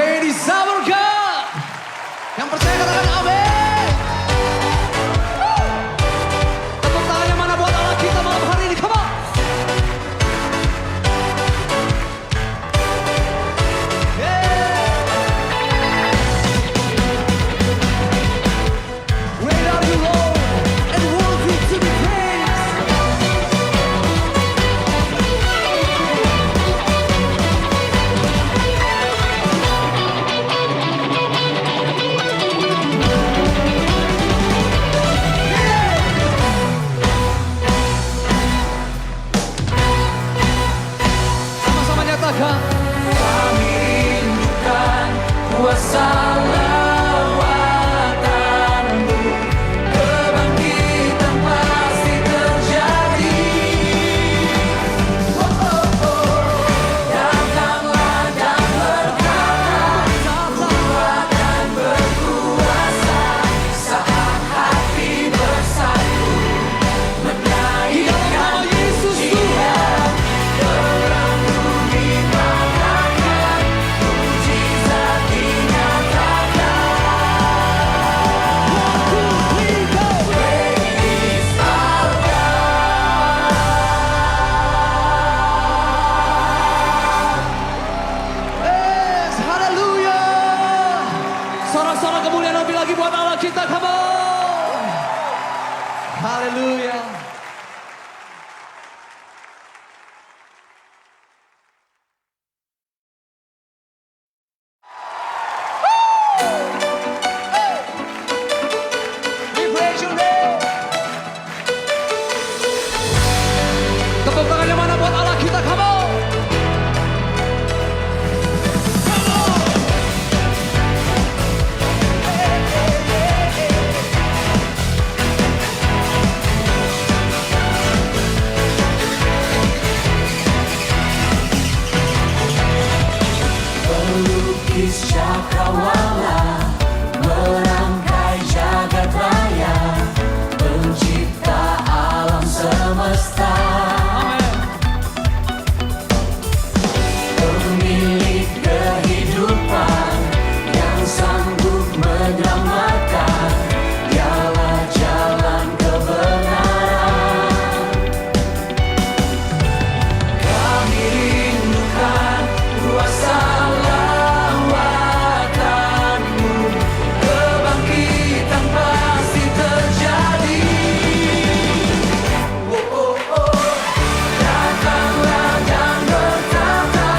Pray disabarkan. Yang percaya katakan amin. Tepuk tangannya mana buat Allah kita malam hari ini, come on. Great are you, Lord, and worthy to be praised. Sama-sama nyatakan. Kami rindukan kuasa lawatan-Mu, kebangkitan pasti terjadi. Datanglah dan berkata, Ku akan berkuasa saat hati bersatu menaikkan pujian. Terang bumi mengatakan, mujizat dinyatakan. Praise our Yes, haleluya. Sorak-sorak kemuliaan lebih lagi buat Allah kita, come on. Haleluya. We praise your name. Tepuk tangannya mana buat Allah kita, come on. Pelukis cakrawala merangkai jagat raya, pencipta alam semesta, pemilik kehidupan yang sanggup menyelamatkan, dialah jalan kebenaran. Kami rindukan kuasa lawatan-Mu, kebangkitan pasti terjadi. Datanglah dan berkata,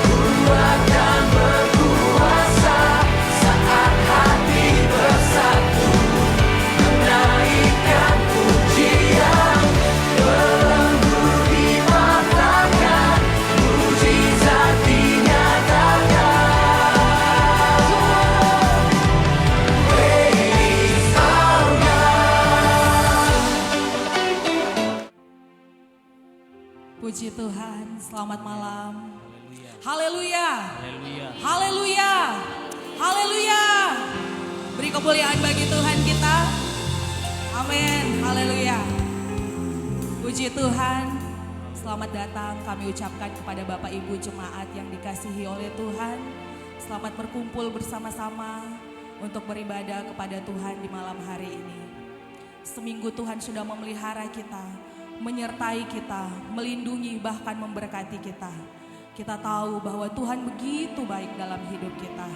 Ku akan berkuasa saat hati bersatu menaikkan pujian. Belenggu dimatahkan, mujizat dinyatakan. Praise our God. Puji Tuhan, selamat malam. Haleluya. Haleluya. Haleluya. Beri kemuliaan bagi Tuhan kita. Amin. Haleluya. Puji Tuhan. Selamat datang kami ucapkan kepada Bapak Ibu Jemaat yang dikasihi oleh Tuhan. Selamat berkumpul bersama-sama untuk beribadah kepada Tuhan di malam hari ini. Seminggu Tuhan sudah memelihara kita, menyertai kita, melindungi bahkan memberkati kita. Kita tahu bahwa Tuhan begitu baik dalam hidup kita.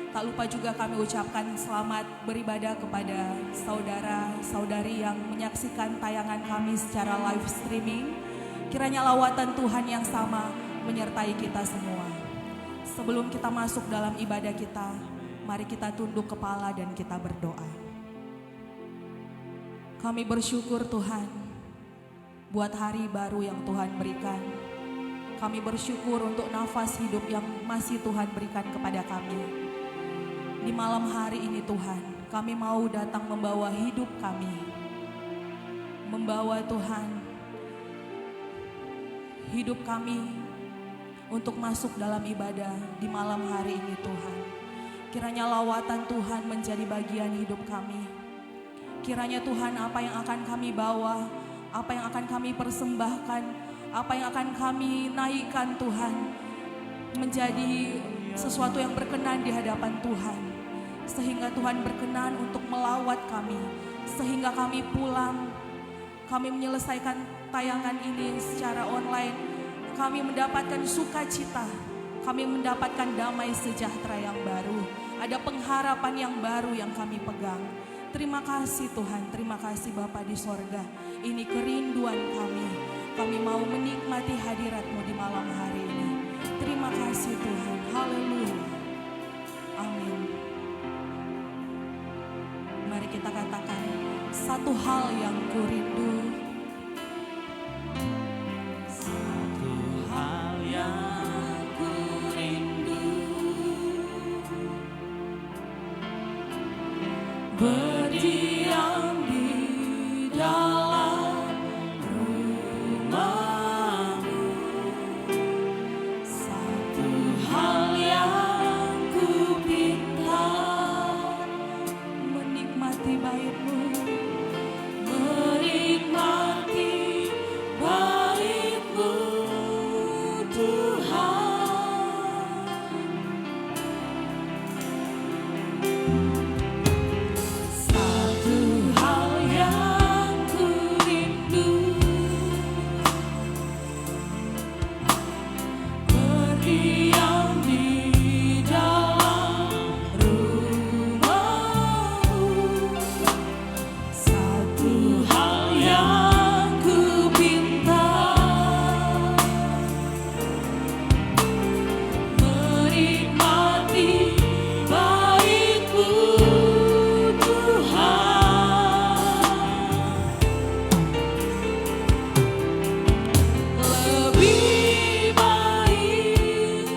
Tak lupa juga kami ucapkan selamat beribadah kepada saudara-saudari yang menyaksikan tayangan kami secara live streaming. Kiranya lawatan Tuhan yang sama menyertai kita semua. Sebelum kita masuk dalam ibadah kita, mari kita tunduk kepala dan kita berdoa. Kami bersyukur Tuhan buat hari baru yang Tuhan berikan. Kami bersyukur untuk nafas hidup yang masih Tuhan berikan kepada kami. Di malam hari ini Tuhan, kami mau datang membawa hidup kami. Membawa Tuhan hidup kami untuk masuk dalam ibadah di malam hari ini Tuhan. Kiranya lawatan Tuhan menjadi bagian hidup kami. Kiranya Tuhan apa yang akan kami bawa, apa yang akan kami persembahkan, apa yang akan kami naikkan Tuhan, menjadi sesuatu yang berkenan di hadapan Tuhan. Sehingga Tuhan berkenan untuk melawat kami. Sehingga kami pulang, kami menyelesaikan tayangan ini secara online. Kami mendapatkan sukacita, kami mendapatkan damai sejahtera yang baru. Ada pengharapan yang baru yang kami pegang. Terima kasih Tuhan, terima kasih Bapa di sorga. Ini kerinduan kami. Kami mau menikmati hadirat-Mu di malam hari ini. Terima kasih Tuhan, haleluya. Amin. Mari kita katakan, satu hal yang kurindu. Satu hal yang kurindu, berdiam di dalam rumah-Mu. Satu hal yang ku pinta, Menikmati bait-Mu, menikmati bait-Mu Tuhan. Satu hal yang ku rindu, berdiam di dalam rumah-Mu. Satu hal yang ku pinta, menikmati bait-Mu Tuhan. Lebih baik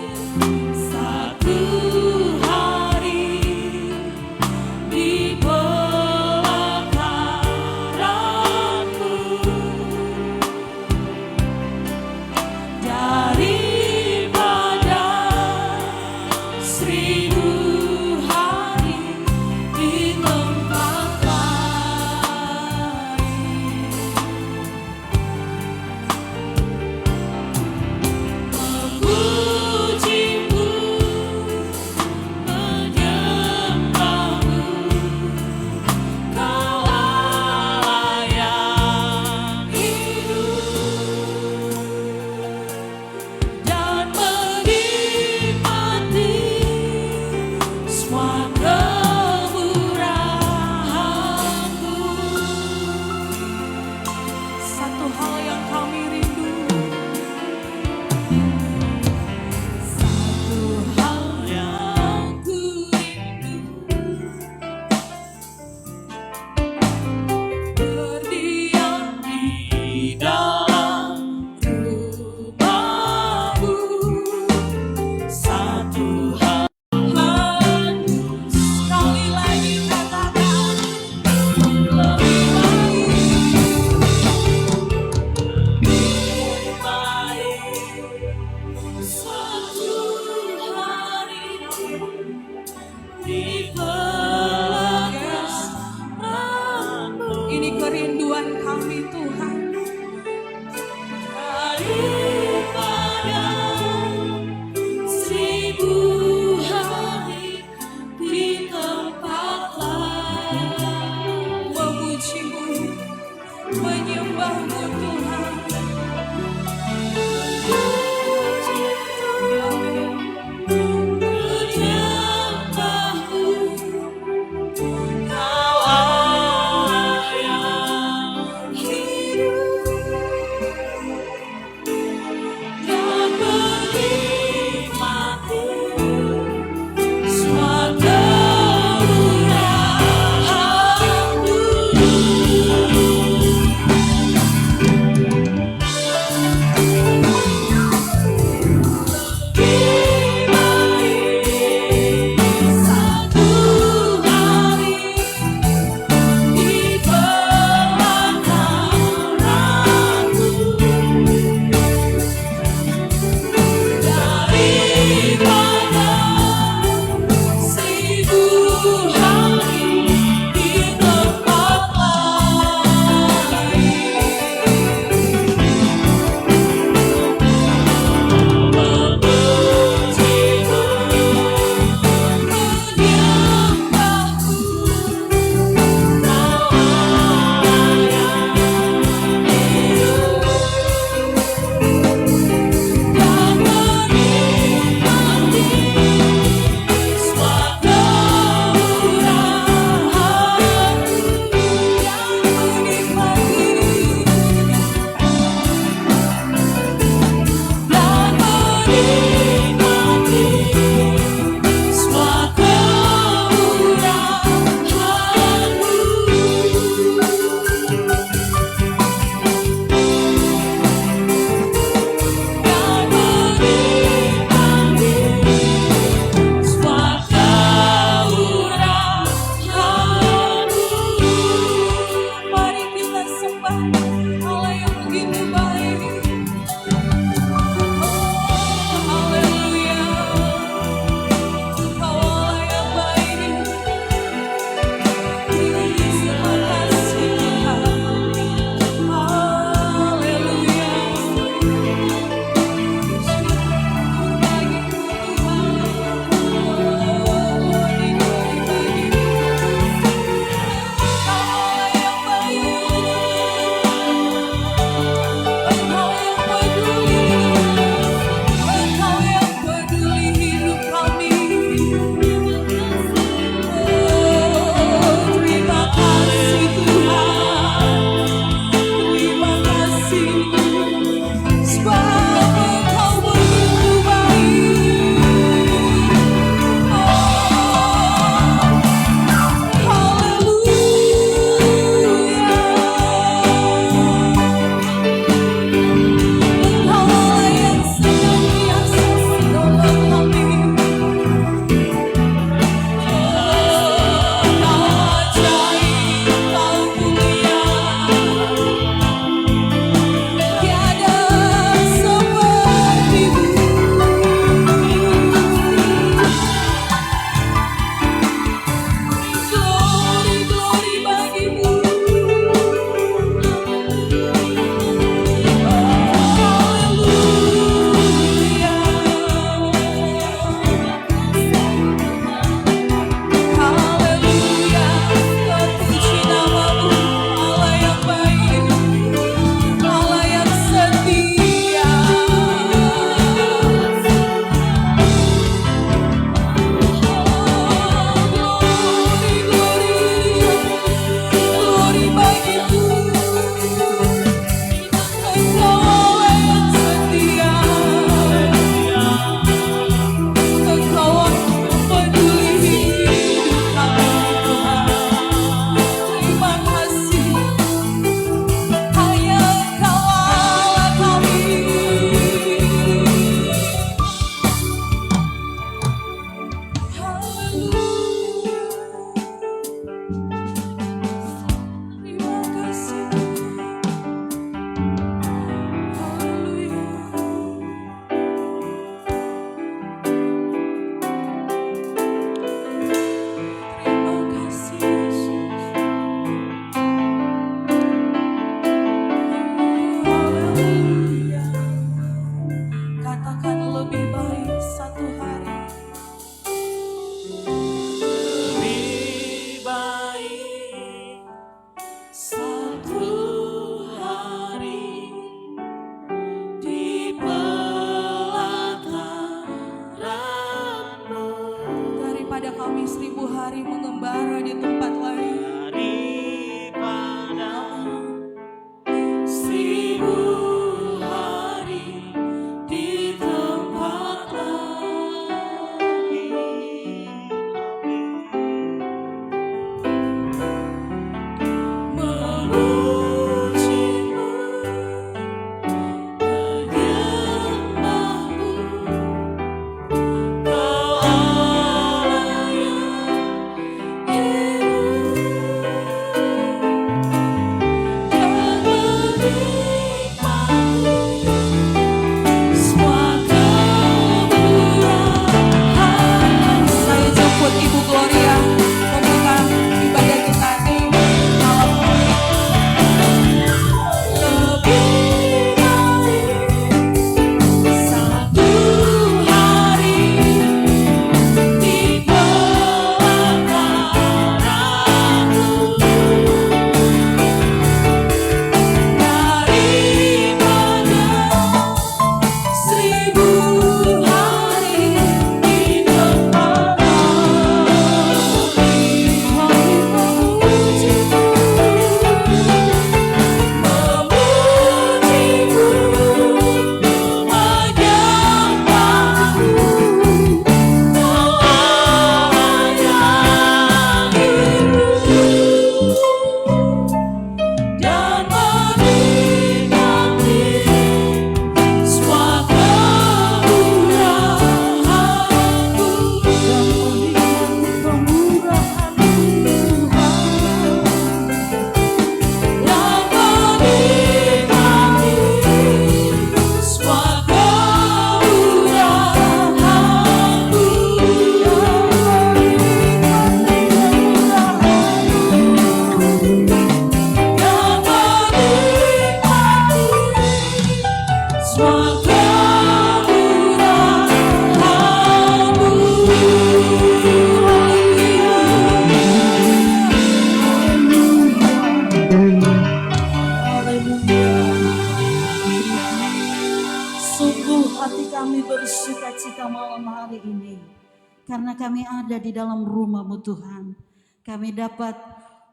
satu hari di pelataran-Mu daripada 1000 hari di tempat lain. Memuji-Mu, menyembah-Mu, Kau Allah yang hidup, dan menikmati semua kemurahan-Mu. satu hal yang kami rindu. Satu hal yang ku rindu, berdiam di dalam rumah-Mu. Satu hal Sekali lagi katakan, lebih baik, satu hari di pelataran-Mu. ini kerinduan kami Tuhan. Daripada 1000 hari di tempat lain. Memuji-Mu, menyembah-Mu Tuhan. Menyembah-Mu, Lebih baik satu hari di pelataran-Mu Daripada kami 1000 hari mengembara di tempat lain. daripada 1000 hari di tempat lain. Memuji-Mu, menyembah-Mu, Kau Allah yang hidup. Dan menikmati semua kemurahan. Saya jemput Ibu Gloria membuka ibadah kita di malam ini. Lebih baik satu hari di pelataran-Mu daripada 1000 hari di tempat dan menikmati semua Sungguh hati kami bersuka cita malam hari ini. Karena kami ada di dalam rumah-Mu Tuhan. Kami dapat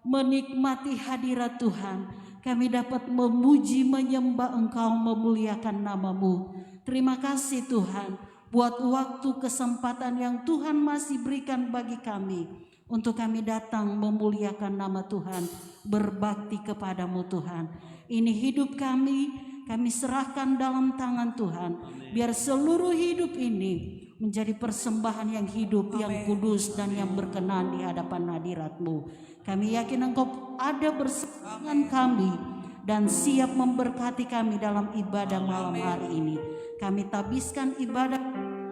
menikmati hadirat Tuhan. Kami dapat memuji, menyembah Engkau, memuliakan nama-Mu. Terima kasih Tuhan buat waktu kesempatan yang Tuhan masih berikan bagi kami. Untuk kami datang memuliakan nama Tuhan. Berbakti kepada-Mu Tuhan. Ini hidup kami serahkan dalam tangan Tuhan. Biar seluruh hidup ini menjadi persembahan yang hidup, yang kudus dan yang berkenan di hadapan hadirat-Mu. Kami yakin Engkau ada bersama kami dan siap memberkati kami dalam ibadah malam hari ini. Kami tabiskan ibadah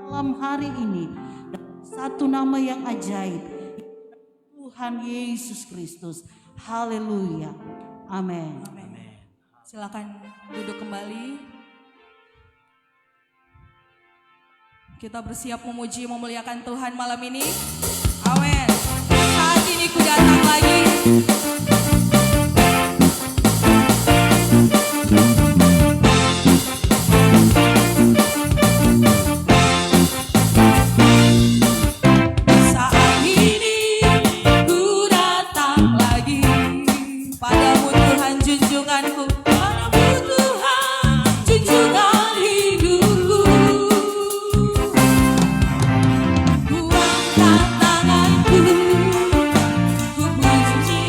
malam hari ini dalam satu nama yang ajaib, Tuhan Yesus Kristus. Haleluya. Amin. Silakan duduk kembali. Kita bersiap memuji, memuliakan Tuhan malam ini. Amin. Saat ini ku datang lagi. Saat ini ku datang lagi. Padamu Tuhan junjunganku. Padamu Tuhan junjungan hidupku. Ku angkat tanganku, ku puji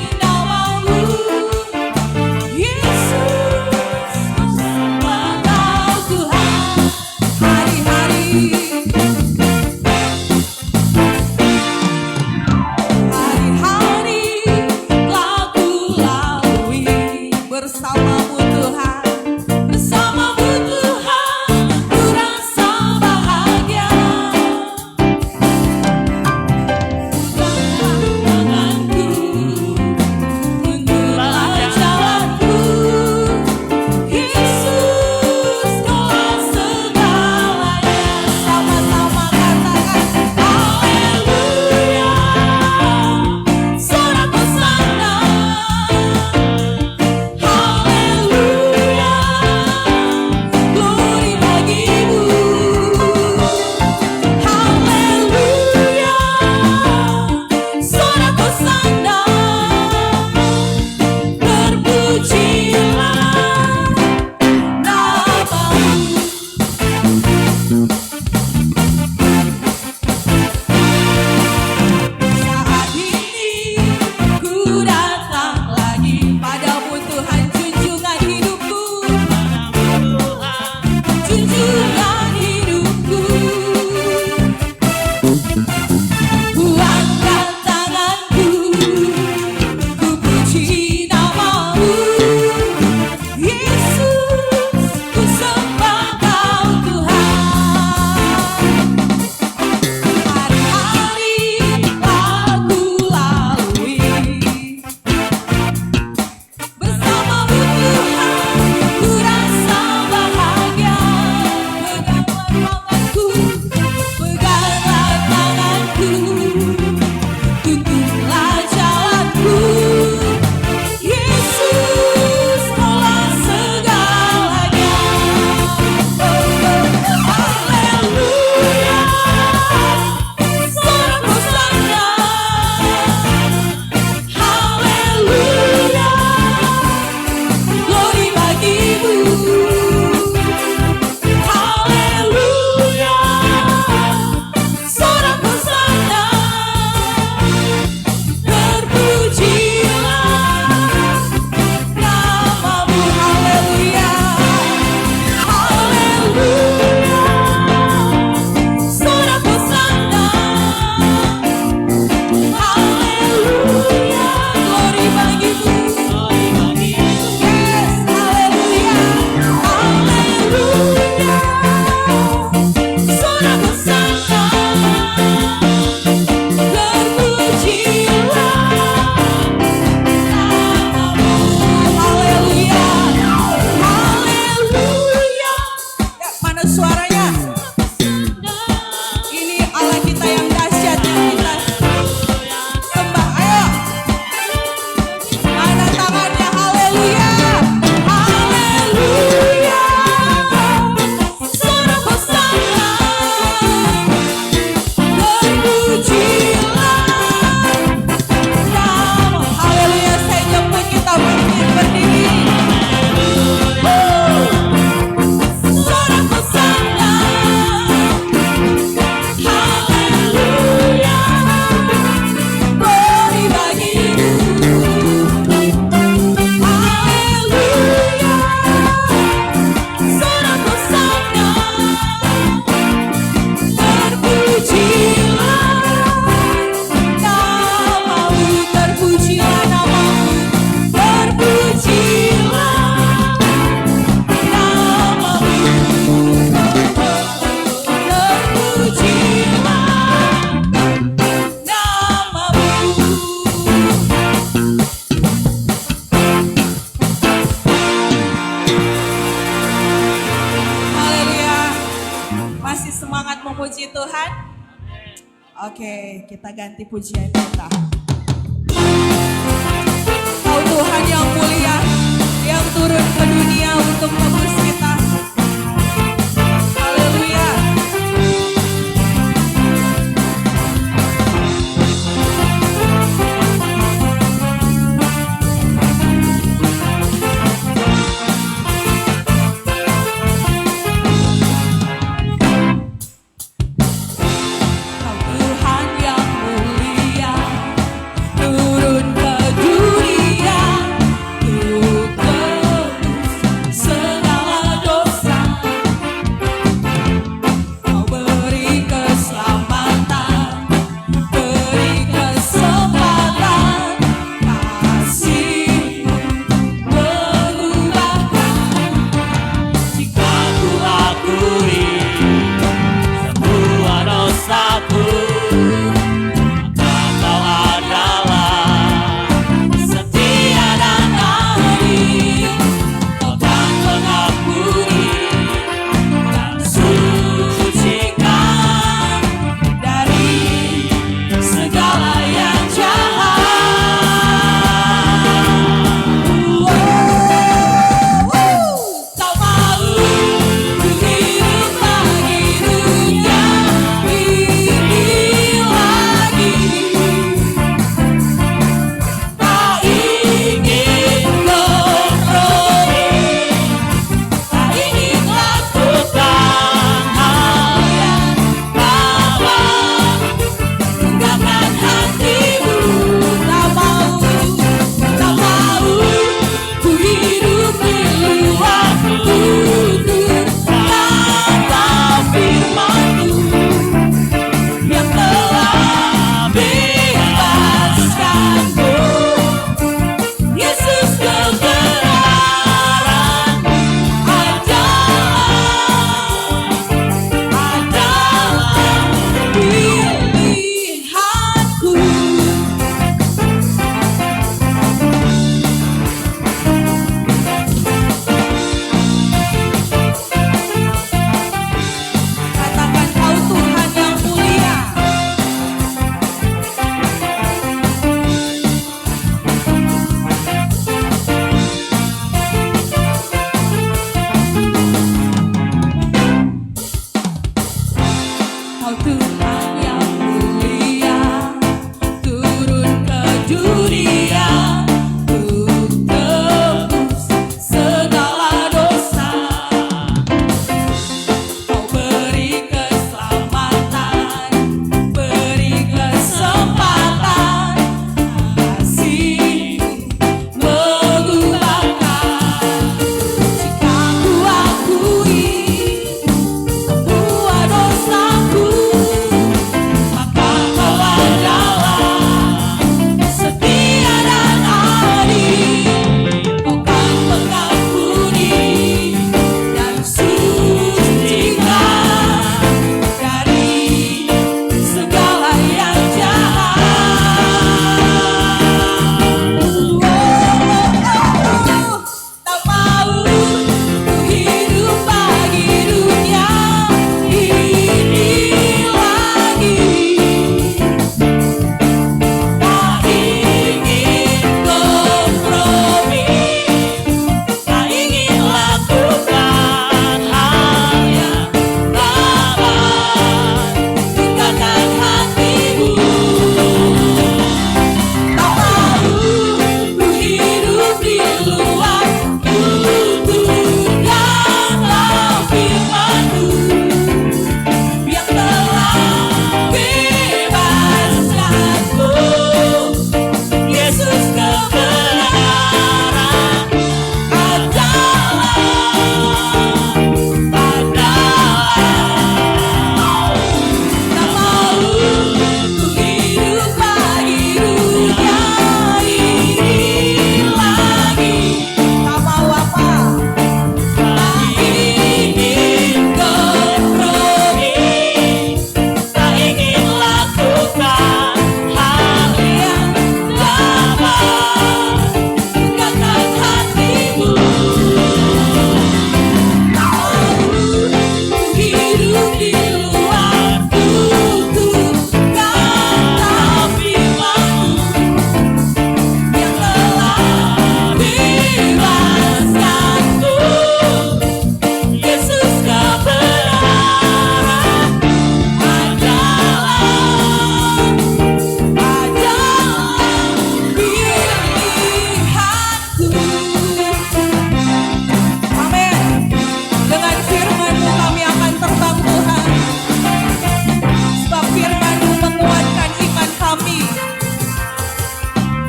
Oke, kita ganti pujian kita. Kau Tuhan yang mulia, yang turun ke dunia untuk tebus kita. Haleluya. Kau Tuhan yang mulia, turun ke dunia untuk tebus segala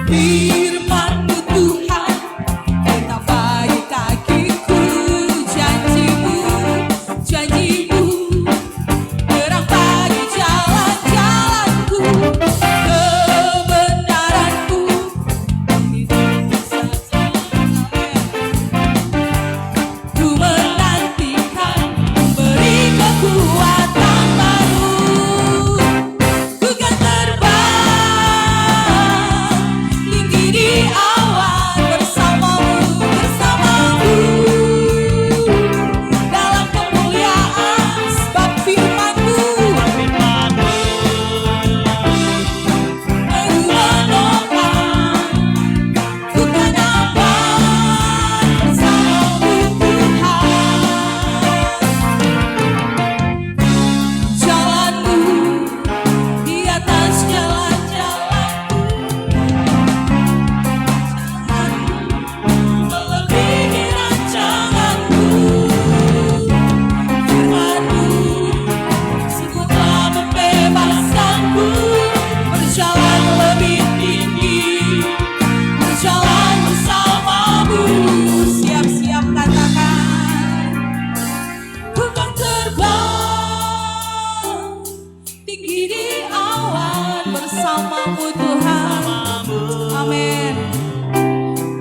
Firman-Mu Tuhan tetap bagi kakiku, janji-Mu, janji-Mu terang bagi jalan-jalanku, kebenaran-Mu itu saja. Ku menantikan beri kekuatan baru, ku kan terbang tinggi di awan bersamamu, bersamamu dalam kemuliaan sebab firman-Mu Aku menopang, ku kan aman bersamamu Tuhan. Jalan-Mu di atas jalan-jalanku, melebihi rancanganku. Firman-Mu sungguh telah membebaskanku, berjalan lebih tinggi, berjalan bersamamu. Siap-siap katakan, ku kan terbang tinggi di awan bersamamu Tuhan. Amin.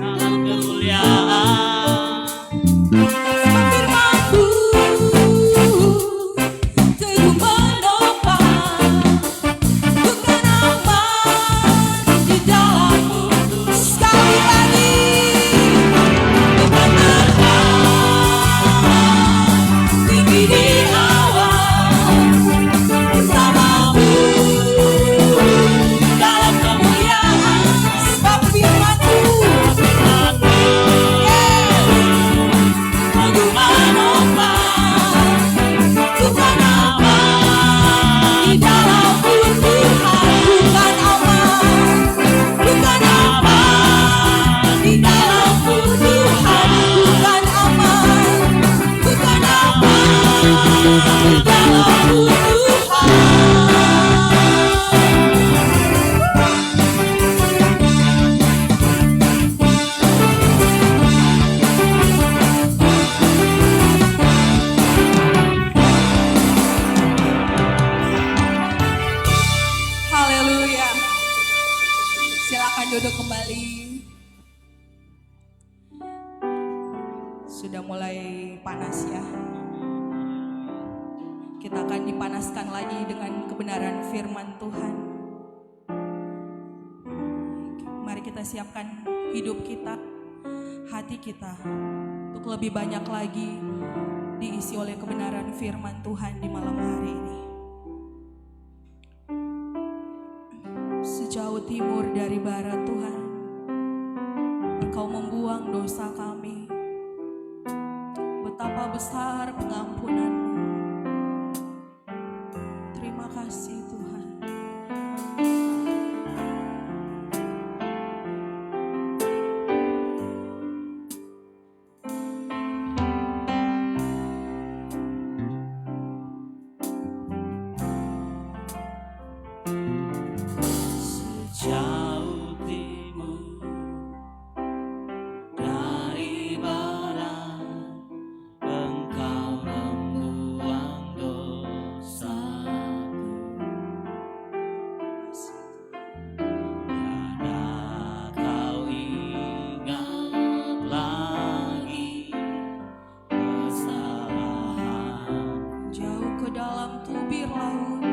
dalam kemuliaan. Sebab firman-Mu teguh menopang, ku kan aman di dalam-Mu. Sekali lagi, ku kan terbang tinggi di awan bersamamu dalam kemuliaan. Sebab firman-Mu aku menopang, ku kan aman di dalam-Mu Tuhan. Ku kan aman, ku kan aman di dalam-Mu Tuhan. Ku kan aman, ku kan aman di dalam-Mu Tuhan. Haleluya. Silakan duduk kembali. Sudah mulai panas ya. Kita akan dipanaskan lagi dengan kebenaran firman Tuhan. Mari kita siapkan hidup kita, hati kita untuk lebih banyak lagi diisi oleh kebenaran firman Tuhan di malam hari ini. Sejauh timur dari barat Tuhan, Engkau membuang dosa kami. Betapa besar pengampunan-Mu. Terima kasih Tuhan. Sejauh timur dari barat, Engkau membuang dosaku. Tiada kau ingat lagi kesalahan. Jauh ke dalam tubir laut,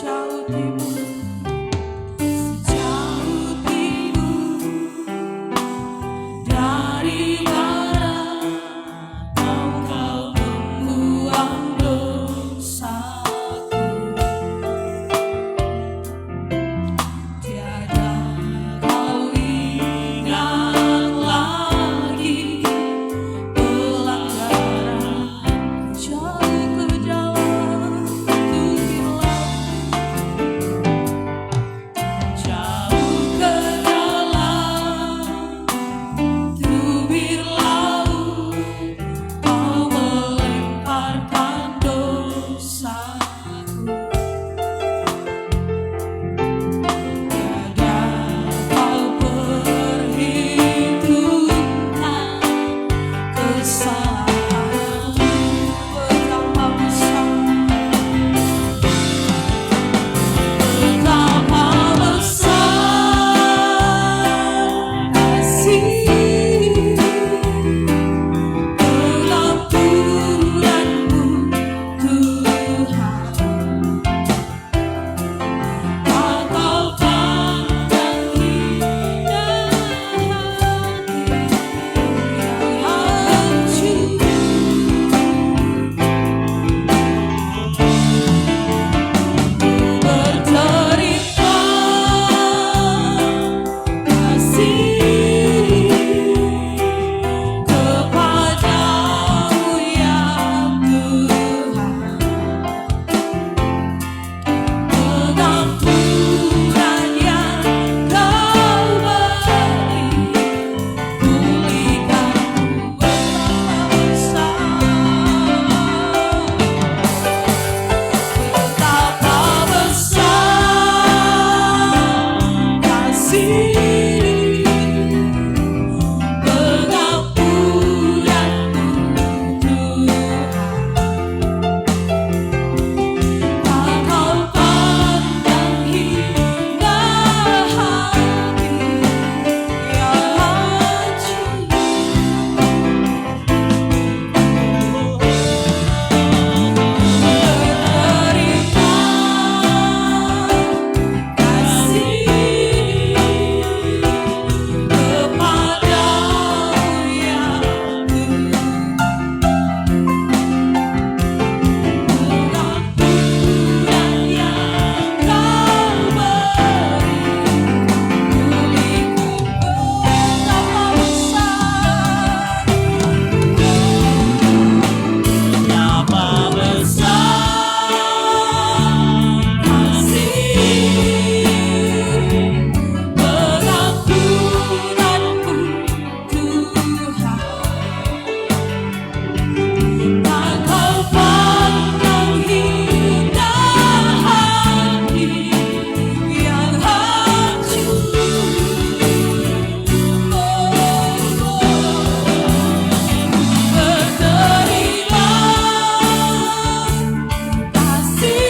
sejauh timur, sejauh timur dari barat, Engkau membuang dosaku. Tiada kau ingat lagi pelanggaran jauh ke dalam tubir laut, jauh ke dalam tubir laut, kau melemparkan dosaku. Tiada kau perhitungkan kesalahanku betapa besar, betapa besar kasih pengampunanmu Tuhan. Tak kau pandang indah hati yang hancur, berterima kasih kepadamu ya Tuhan. Pengampunan yang kau beri, pulihkanku betapa besar, betapa besar kasih pengampunanmu Tuhan. Tak kau pandang indah hati yang hancur, berterima kasih kepadamu ya Tuhan. Pengampunan yang kau beri, pulihkan betapa besar, betapa besar kasih pengampunanmu Tuhan. Tak kau pandang indah hati yang hancur, berterima kasih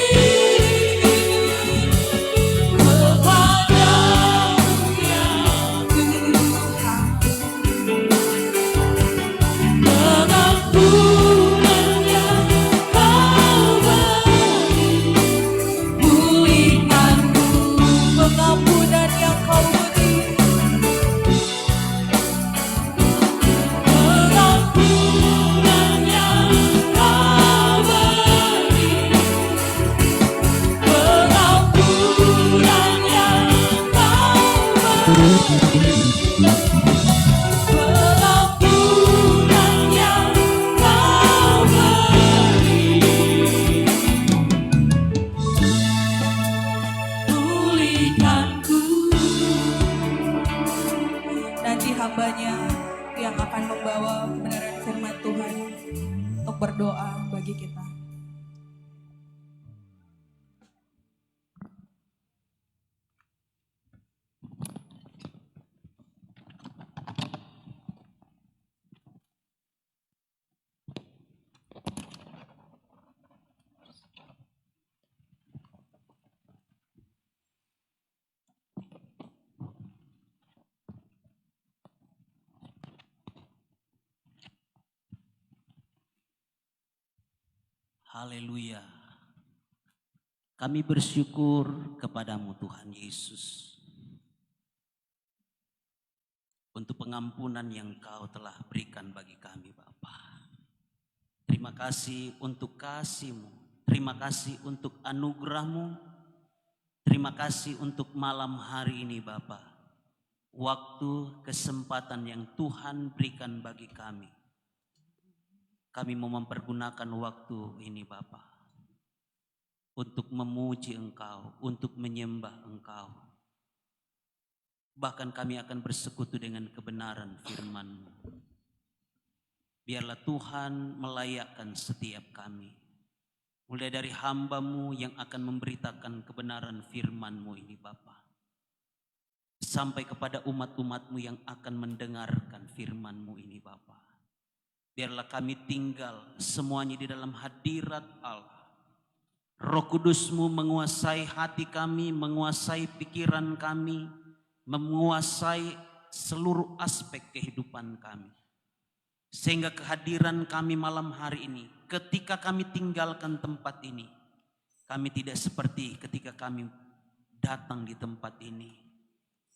kepadamu ya Tuhan. Pengampunan yang kau beri, pulihkanku, pengampunan yang kau beri, pengampunan yang kau beri, pengampunan yang kau beri, pengampunan yang kau beri, pulihkanku. Nanti hambanya yang akan membawa kebenaran firman Tuhan untuk berdoa bagi kita. Haleluya. Kami bersyukur kepadamu Tuhan Yesus untuk pengampunan yang Kau telah berikan bagi kami Bapa. Terima kasih untuk kasih-Mu, terima kasih untuk anugerah-Mu, terima kasih untuk malam hari ini Bapa. Waktu kesempatan yang Tuhan berikan bagi kami. Kami mau mempergunakan waktu ini Bapa untuk memuji Engkau, untuk menyembah Engkau. Bahkan kami akan bersekutu dengan kebenaran firman-Mu. Biarlah Tuhan melayakkan setiap kami. Mulai dari hamba-Mu yang akan memberitakan kebenaran firman-Mu ini Bapa. Sampai kepada umat-umat-Mu yang akan mendengarkan firman-Mu ini Bapa. Biarlah kami tinggal semuanya di dalam hadirat Allah. Roh Kudus-Mu menguasai hati kami, menguasai pikiran kami, menguasai seluruh aspek kehidupan kami. Sehingga kehadiran kami malam hari ini, ketika kami tinggalkan tempat ini, kami tidak seperti ketika kami datang di tempat ini.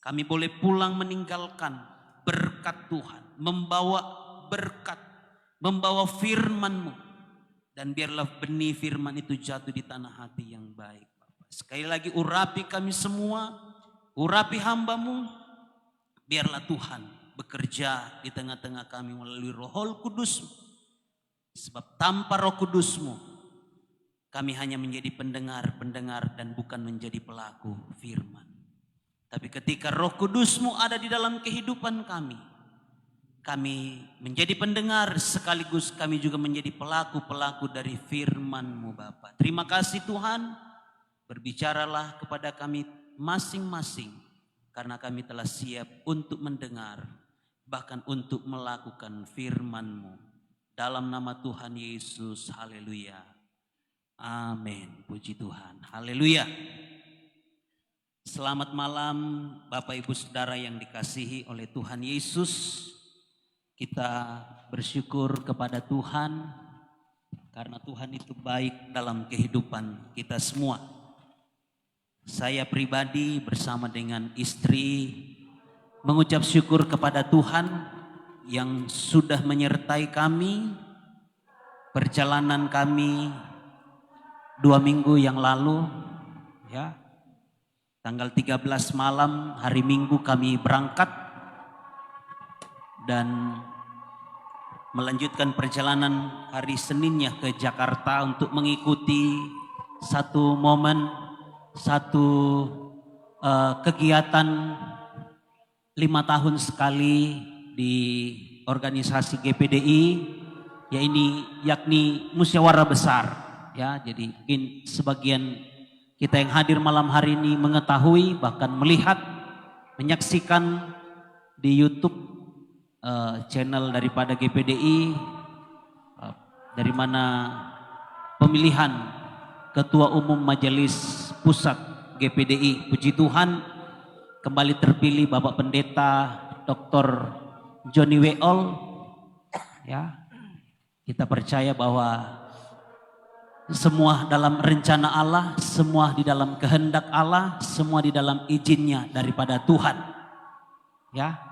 Kami boleh pulang meninggalkan berkat Tuhan, membawa berkat, membawa firman-Mu. Dan biarlah benih firman itu jatuh di tanah hati yang baik Bapak. Sekali lagi urapi kami semua, urapi hamba-Mu. Biarlah Tuhan bekerja di tengah-tengah kami melalui Roh Kudus. Sebab tanpa Roh Kudus-Mu, kami hanya menjadi pendengar-pendengar dan bukan menjadi pelaku firman. Tapi ketika Roh Kudus-Mu ada di dalam kehidupan kami menjadi pendengar sekaligus kami juga menjadi pelaku-pelaku dari firman-Mu Bapa. Terima kasih Tuhan, berbicaralah kepada kami masing-masing karena kami telah siap untuk mendengar bahkan untuk melakukan firman-Mu. Dalam nama Tuhan Yesus, haleluya. Amin. Puji Tuhan. Haleluya. Selamat malam Bapak Ibu Saudara yang dikasihi oleh Tuhan Yesus. Kita bersyukur kepada Tuhan karena Tuhan itu baik dalam kehidupan kita semua. Saya pribadi bersama dengan istri mengucap syukur kepada Tuhan yang sudah menyertai kami. Perjalanan kami 2 minggu yang lalu, ya, tanggal 13 malam hari Minggu kami berangkat dan melanjutkan perjalanan hari Seninnya ke Jakarta untuk mengikuti satu momen, satu kegiatan 5 tahun sekali di organisasi GPDI, yakni musyawarah besar. Ya, jadi mungkin sebagian kita yang hadir malam hari ini mengetahui bahkan melihat, menyaksikan di YouTube channel daripada GPDI dari mana pemilihan Ketua Umum Majelis Pusat GPDI. Puji Tuhan kembali terpilih Bapak Pendeta Dr. Johnny Weol. Ya, kita percaya bahwa semua dalam rencana Allah, semua di dalam kehendak Allah, semua di dalam izinnya daripada Tuhan. Ya.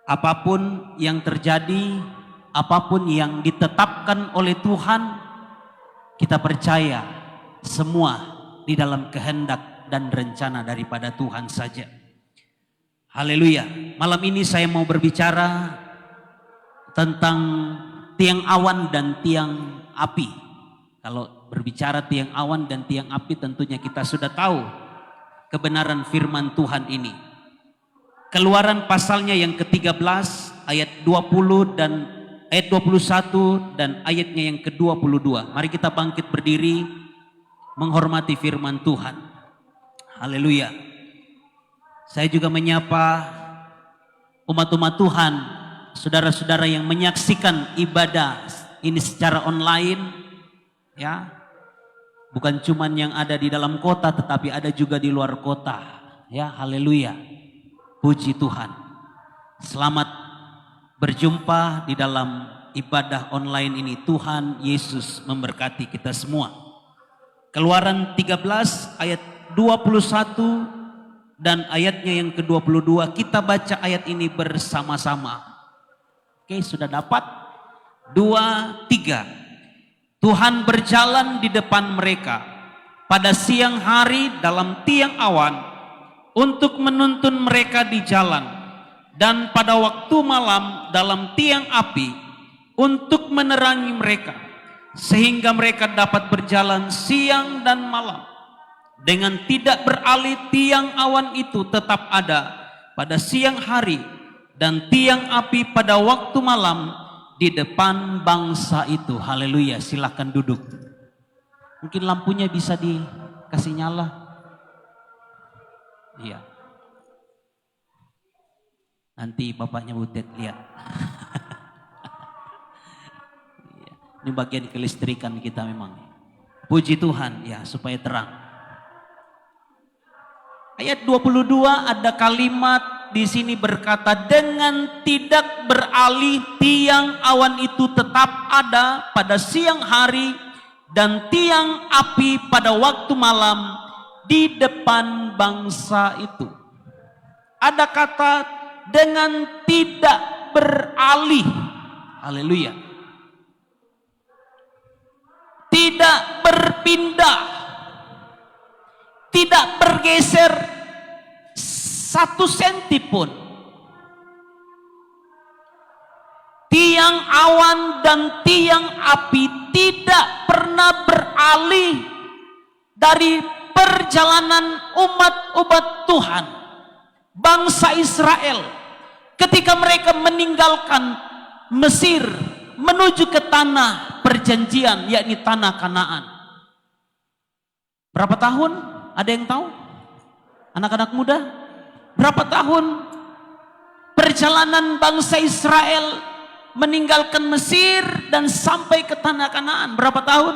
Apapun yang terjadi, apapun yang ditetapkan oleh Tuhan, kita percaya semua di dalam kehendak dan rencana daripada Tuhan saja. Haleluya. Malam ini saya mau berbicara tentang tiang awan dan tiang api. Kalau berbicara tiang awan dan tiang api tentunya kita sudah tahu kebenaran firman Tuhan ini. Keluaran pasalnya yang ke-13 ayat 20 dan ayat 21 dan ayatnya yang ke-22. Mari kita bangkit berdiri menghormati firman Tuhan. Haleluya. Saya juga menyapa umat-umat Tuhan, saudara-saudara yang menyaksikan ibadah ini secara online, ya. Bukan cuman yang ada di dalam kota tetapi ada juga di luar kota. Ya, haleluya. Puji Tuhan. Selamat berjumpa di dalam ibadah online ini. Tuhan Yesus memberkati kita semua. Keluaran 13 ayat 21 dan ayatnya yang ke-22. Kita baca ayat ini bersama-sama. Oke, sudah dapat? 2, 3. Tuhan berjalan di depan mereka pada siang hari dalam tiang awan untuk menuntun mereka di jalan, dan pada waktu malam dalam tiang api untuk menerangi mereka, sehingga mereka dapat berjalan siang dan malam. Dengan tidak beralih tiang awan itu tetap ada pada siang hari dan tiang api pada waktu malam di depan bangsa itu. Haleluya, silakan duduk. Mungkin lampunya bisa dikasih nyala. Iya. Nanti bapaknya Butet lihat. Ini bagian kelistrikan kita memang. Puji Tuhan ya, supaya terang. Ayat 22 ada kalimat di sini berkata, dengan tidak beralih tiang awan itu tetap ada pada siang hari dan tiang api pada waktu malam di depan bangsa itu. Ada kata dengan tidak beralih. Haleluya. Tidak berpindah, tidak bergeser 1 senti pun. Tiang awan dan tiang api tidak pernah beralih dari perjalanan umat-umat Tuhan, bangsa Israel, ketika mereka meninggalkan Mesir menuju ke tanah perjanjian, yakni tanah Kanaan. Berapa tahun? Ada yang tahu? Anak-anak muda? Berapa tahun perjalanan bangsa Israel meninggalkan Mesir dan sampai ke tanah Kanaan? Berapa tahun?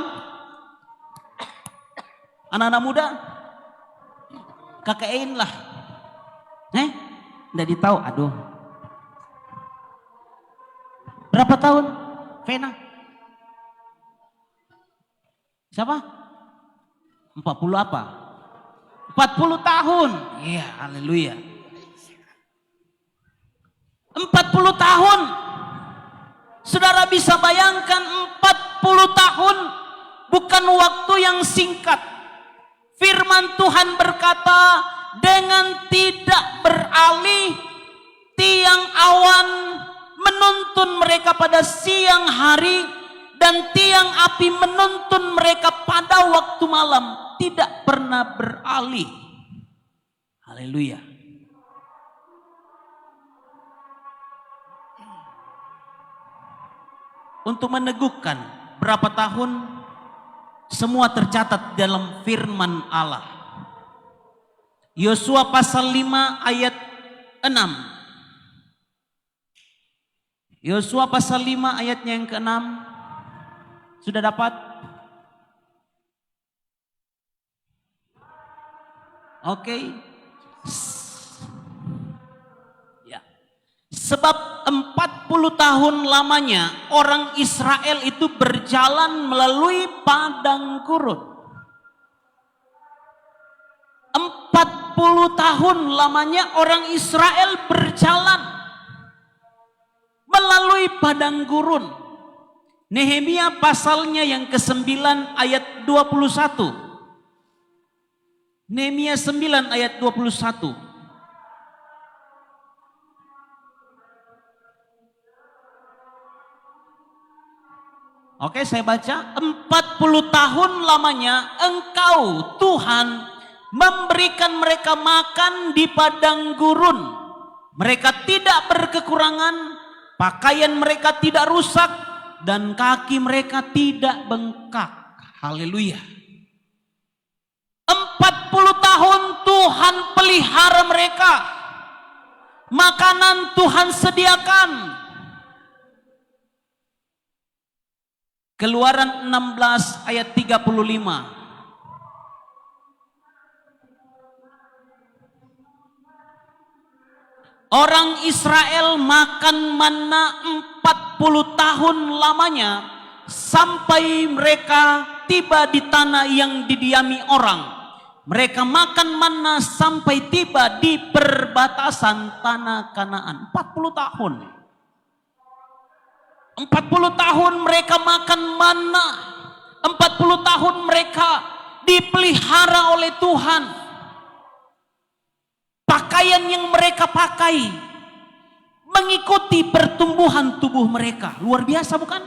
Anak-anak muda? KKN lah. Nggak ditahu? Aduh. Berapa tahun? Vena? Siapa? 40 apa? 40 tahun. Iya, haleluya. 40 tahun. Saudara bisa bayangkan 40 tahun bukan waktu yang singkat. Firman Tuhan berkata, dengan tidak beralih tiang awan menuntun mereka pada siang hari dan tiang api menuntun mereka pada waktu malam, tidak pernah beralih. Haleluya. Untuk meneguhkan berapa tahun, semua tercatat dalam firman Allah. Yosua pasal 5 ayat 6. Yosua pasal 5 ayatnya yang ke-6. Sudah dapat? Oke. Ya. Sebab 40 tahun lamanya orang Israel itu berjalan melalui padang gurun. 40 tahun lamanya orang Israel berjalan melalui padang gurun. Nehemia pasalnya yang ke-9 ayat 21. Nehemia 9 ayat 21. Oke, saya baca. 40 tahun lamanya engkau Tuhan memberikan mereka makan di padang gurun. Mereka tidak berkekurangan, pakaian mereka tidak rusak, dan kaki mereka tidak bengkak. Haleluya. 40 tahun Tuhan pelihara mereka. Makanan Tuhan sediakan. Keluaran 16 ayat 35. Orang Israel makan manna 40 tahun lamanya sampai mereka tiba di tanah yang didiami orang. Mereka makan manna sampai tiba di perbatasan tanah Kanaan. 40 tahun. 40 tahun mereka makan manna. 40 tahun mereka dipelihara oleh Tuhan. Pakaian yang mereka pakai mengikuti pertumbuhan tubuh mereka. Luar biasa bukan?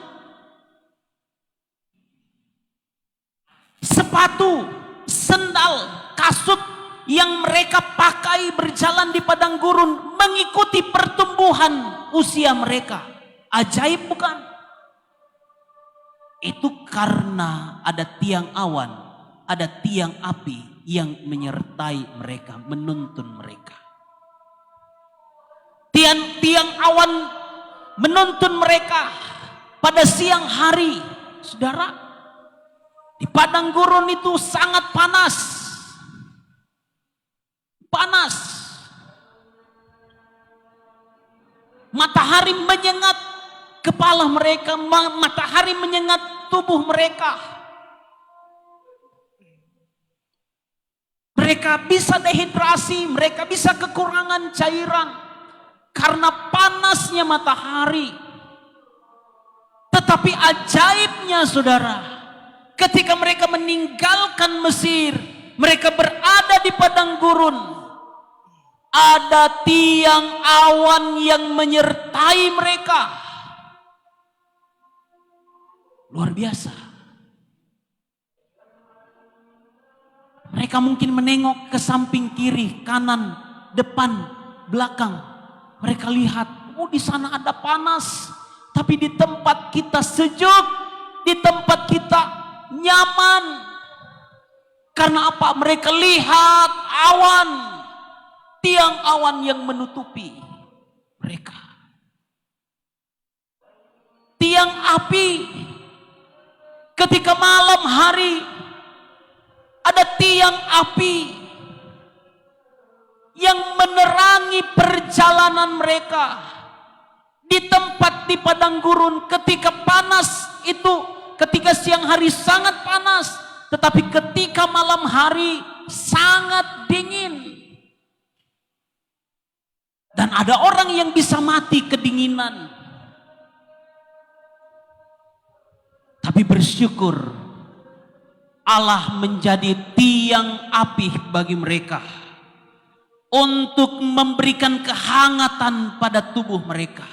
Sepatu, sendal, kasut yang mereka pakai berjalan di padang gurun mengikuti pertumbuhan usia mereka. Ajaib bukan? Itu karena ada tiang awan, ada tiang api yang menyertai mereka, menuntun mereka. Tiang awan menuntun mereka pada siang hari. Saudara, di padang gurun itu sangat panas. Panas. Matahari menyengat kepala mereka, matahari menyengat tubuh mereka. Mereka bisa dehidrasi, mereka bisa kekurangan cairan karena panasnya matahari. Tetapi ajaibnya saudara, ketika mereka meninggalkan Mesir, mereka berada di padang gurun. Ada tiang awan yang menyertai mereka. Luar biasa. Mereka mungkin menengok ke samping kiri, kanan, depan, belakang. Mereka lihat, oh di sana ada panas. Tapi di tempat kita sejuk, di tempat kita nyaman. Karena apa? Mereka lihat awan, tiang awan yang menutupi mereka. Tiang api, ketika malam hari ada tiang api yang menerangi perjalanan mereka di tempat di padang gurun. Ketika panas itu, ketika siang hari sangat panas, tetapi ketika malam hari sangat dingin. Dan ada orang yang bisa mati kedinginan. Tapi bersyukur Allah menjadi tiang api bagi mereka untuk memberikan kehangatan pada tubuh mereka.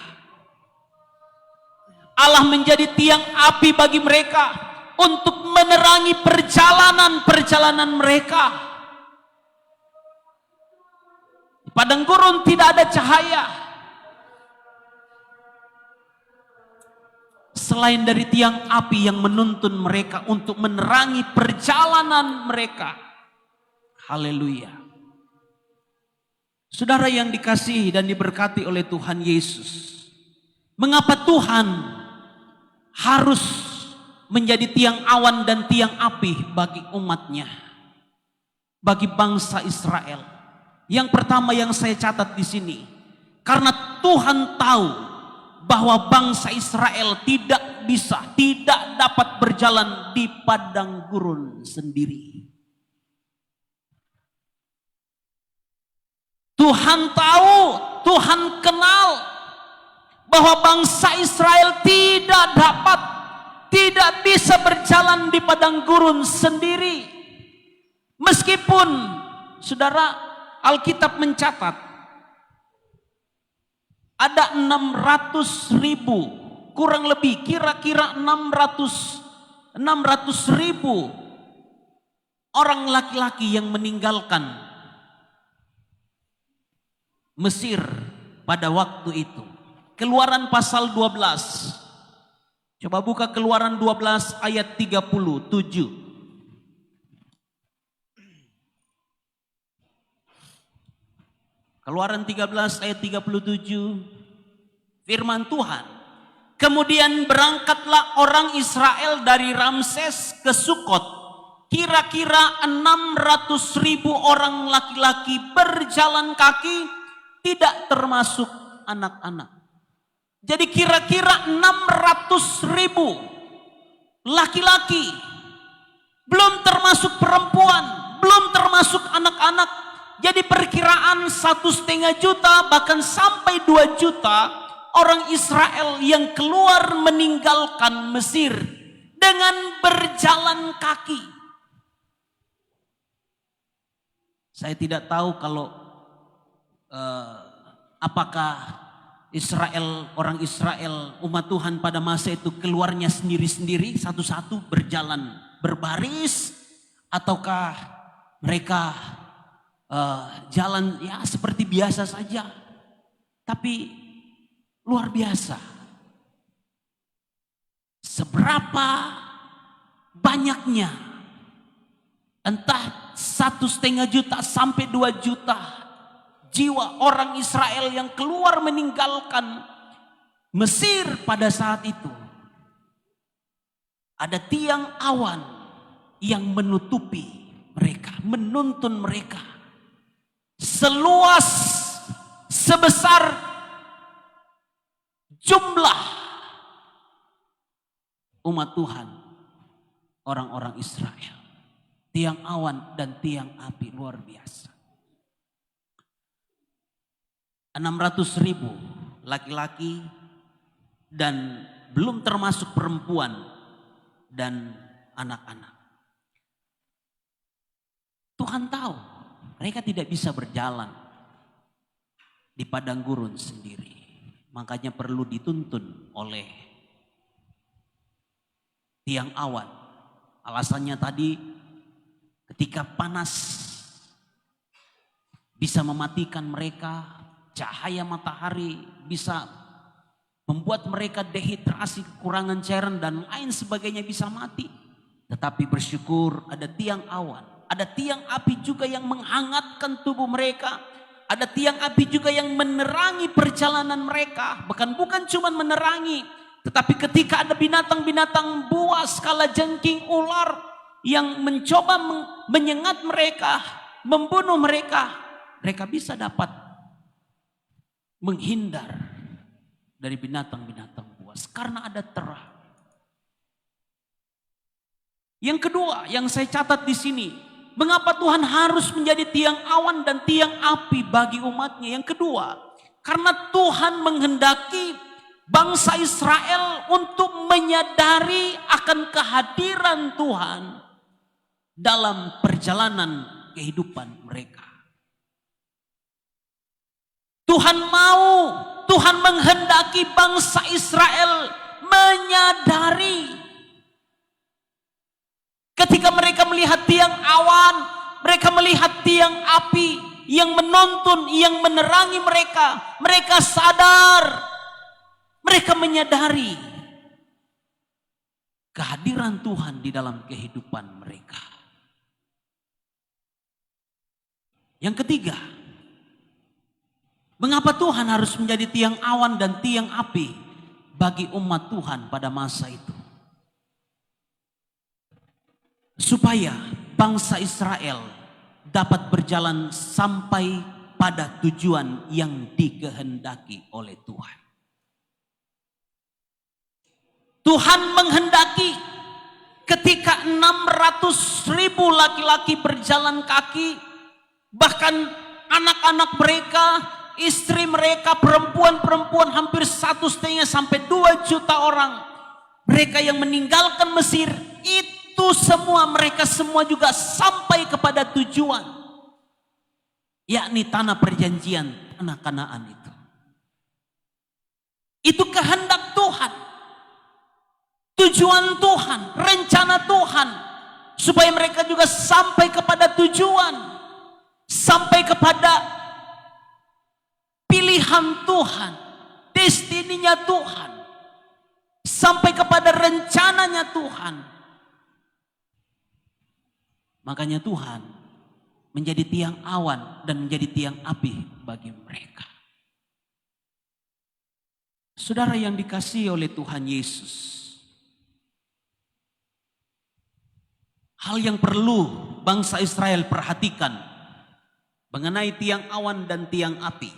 Allah menjadi tiang api bagi mereka untuk menerangi perjalanan-perjalanan mereka. Di padang gurun tidak ada cahaya. Selain dari tiang api yang menuntun mereka untuk menerangi perjalanan mereka. Haleluya. Saudara yang dikasihi dan diberkati oleh Tuhan Yesus. Mengapa Tuhan harus menjadi tiang awan dan tiang api bagi umatnya? Bagi bangsa Israel. Yang pertama yang saya catat di sini. Karena Tuhan tahu bahwa bangsa Israel tidak dapat berjalan di padang gurun sendiri. Tuhan tahu, Tuhan kenal bahwa bangsa Israel tidak bisa berjalan di padang gurun sendiri. Meskipun, saudara, Alkitab mencatat ada 600.000, kurang lebih kira-kira 600.000 orang laki-laki yang meninggalkan Mesir pada waktu itu. Keluaran pasal 12. Coba buka Keluaran 12 ayat 37. Keluaran 13 ayat 37. Firman Tuhan. Kemudian berangkatlah orang Israel dari Ramses ke Sukot. Kira-kira 600.000 orang laki-laki berjalan kaki, tidak termasuk anak-anak. Jadi kira-kira 600.000 laki-laki belum termasuk perempuan, belum termasuk anak-anak. Jadi perkiraan 1,5 juta bahkan sampai 2 juta orang Israel yang keluar meninggalkan Mesir dengan berjalan kaki. Saya tidak tahu kalau apakah orang Israel, umat Tuhan pada masa itu keluarnya sendiri-sendiri, satu-satu berjalan berbaris, ataukah mereka jalan ya seperti biasa saja. Tapi luar biasa. Seberapa banyaknya, entah 1,5 juta sampai 2 juta jiwa orang Israel yang keluar meninggalkan Mesir pada saat itu. Ada tiang awan yang menutupi mereka, menuntun mereka. Seluas sebesar jumlah umat Tuhan, orang-orang Israel. Tiang awan dan tiang api luar biasa. 600.000 laki-laki dan belum termasuk perempuan dan anak-anak. Tuhan tahu mereka tidak bisa berjalan di padang gurun sendiri. Makanya perlu dituntun oleh tiang awan. Alasannya tadi ketika panas bisa mematikan mereka, cahaya matahari bisa membuat mereka dehidrasi, kekurangan cairan dan lain sebagainya, bisa mati. Tetapi bersyukur ada tiang awan, ada tiang api juga yang menghangatkan tubuh mereka. Ada tiang api juga yang menerangi perjalanan mereka. Bahkan bukan cuma menerangi, tetapi ketika ada binatang-binatang buas, kalajengking, ular yang mencoba menyengat mereka, membunuh mereka, mereka bisa dapat menghindar dari binatang-binatang buas karena ada terang. Yang kedua yang saya catat di sini, mengapa Tuhan harus menjadi tiang awan dan tiang api bagi umatnya? Yang kedua, karena Tuhan menghendaki bangsa Israel untuk menyadari akan kehadiran Tuhan dalam perjalanan kehidupan mereka. Tuhan menghendaki bangsa Israel menyadari ketika mereka melihat tiang awan, mereka melihat tiang api yang menuntun, yang menerangi mereka. Mereka sadar, mereka menyadari kehadiran Tuhan di dalam kehidupan mereka. Yang ketiga, mengapa Tuhan harus menjadi tiang awan dan tiang api bagi umat Tuhan pada masa itu? Supaya bangsa Israel dapat berjalan sampai pada tujuan yang dikehendaki oleh Tuhan. Tuhan menghendaki ketika 600.000 laki-laki berjalan kaki, bahkan anak-anak mereka, istri mereka, perempuan-perempuan hampir 1,5 sampai 2 juta orang. Mereka yang meninggalkan Mesir, itu semua, mereka semua juga sampai kepada tujuan, yakni tanah perjanjian, tanah Kanaan itu. Itu kehendak Tuhan, tujuan Tuhan, rencana Tuhan, supaya mereka juga sampai kepada tujuan, sampai kepada pilihan Tuhan, destininya Tuhan, sampai kepada rencananya Tuhan. Makanya Tuhan menjadi tiang awan dan menjadi tiang api bagi mereka. Saudara yang dikasihi oleh Tuhan Yesus, hal yang perlu bangsa Israel perhatikan mengenai tiang awan dan tiang api.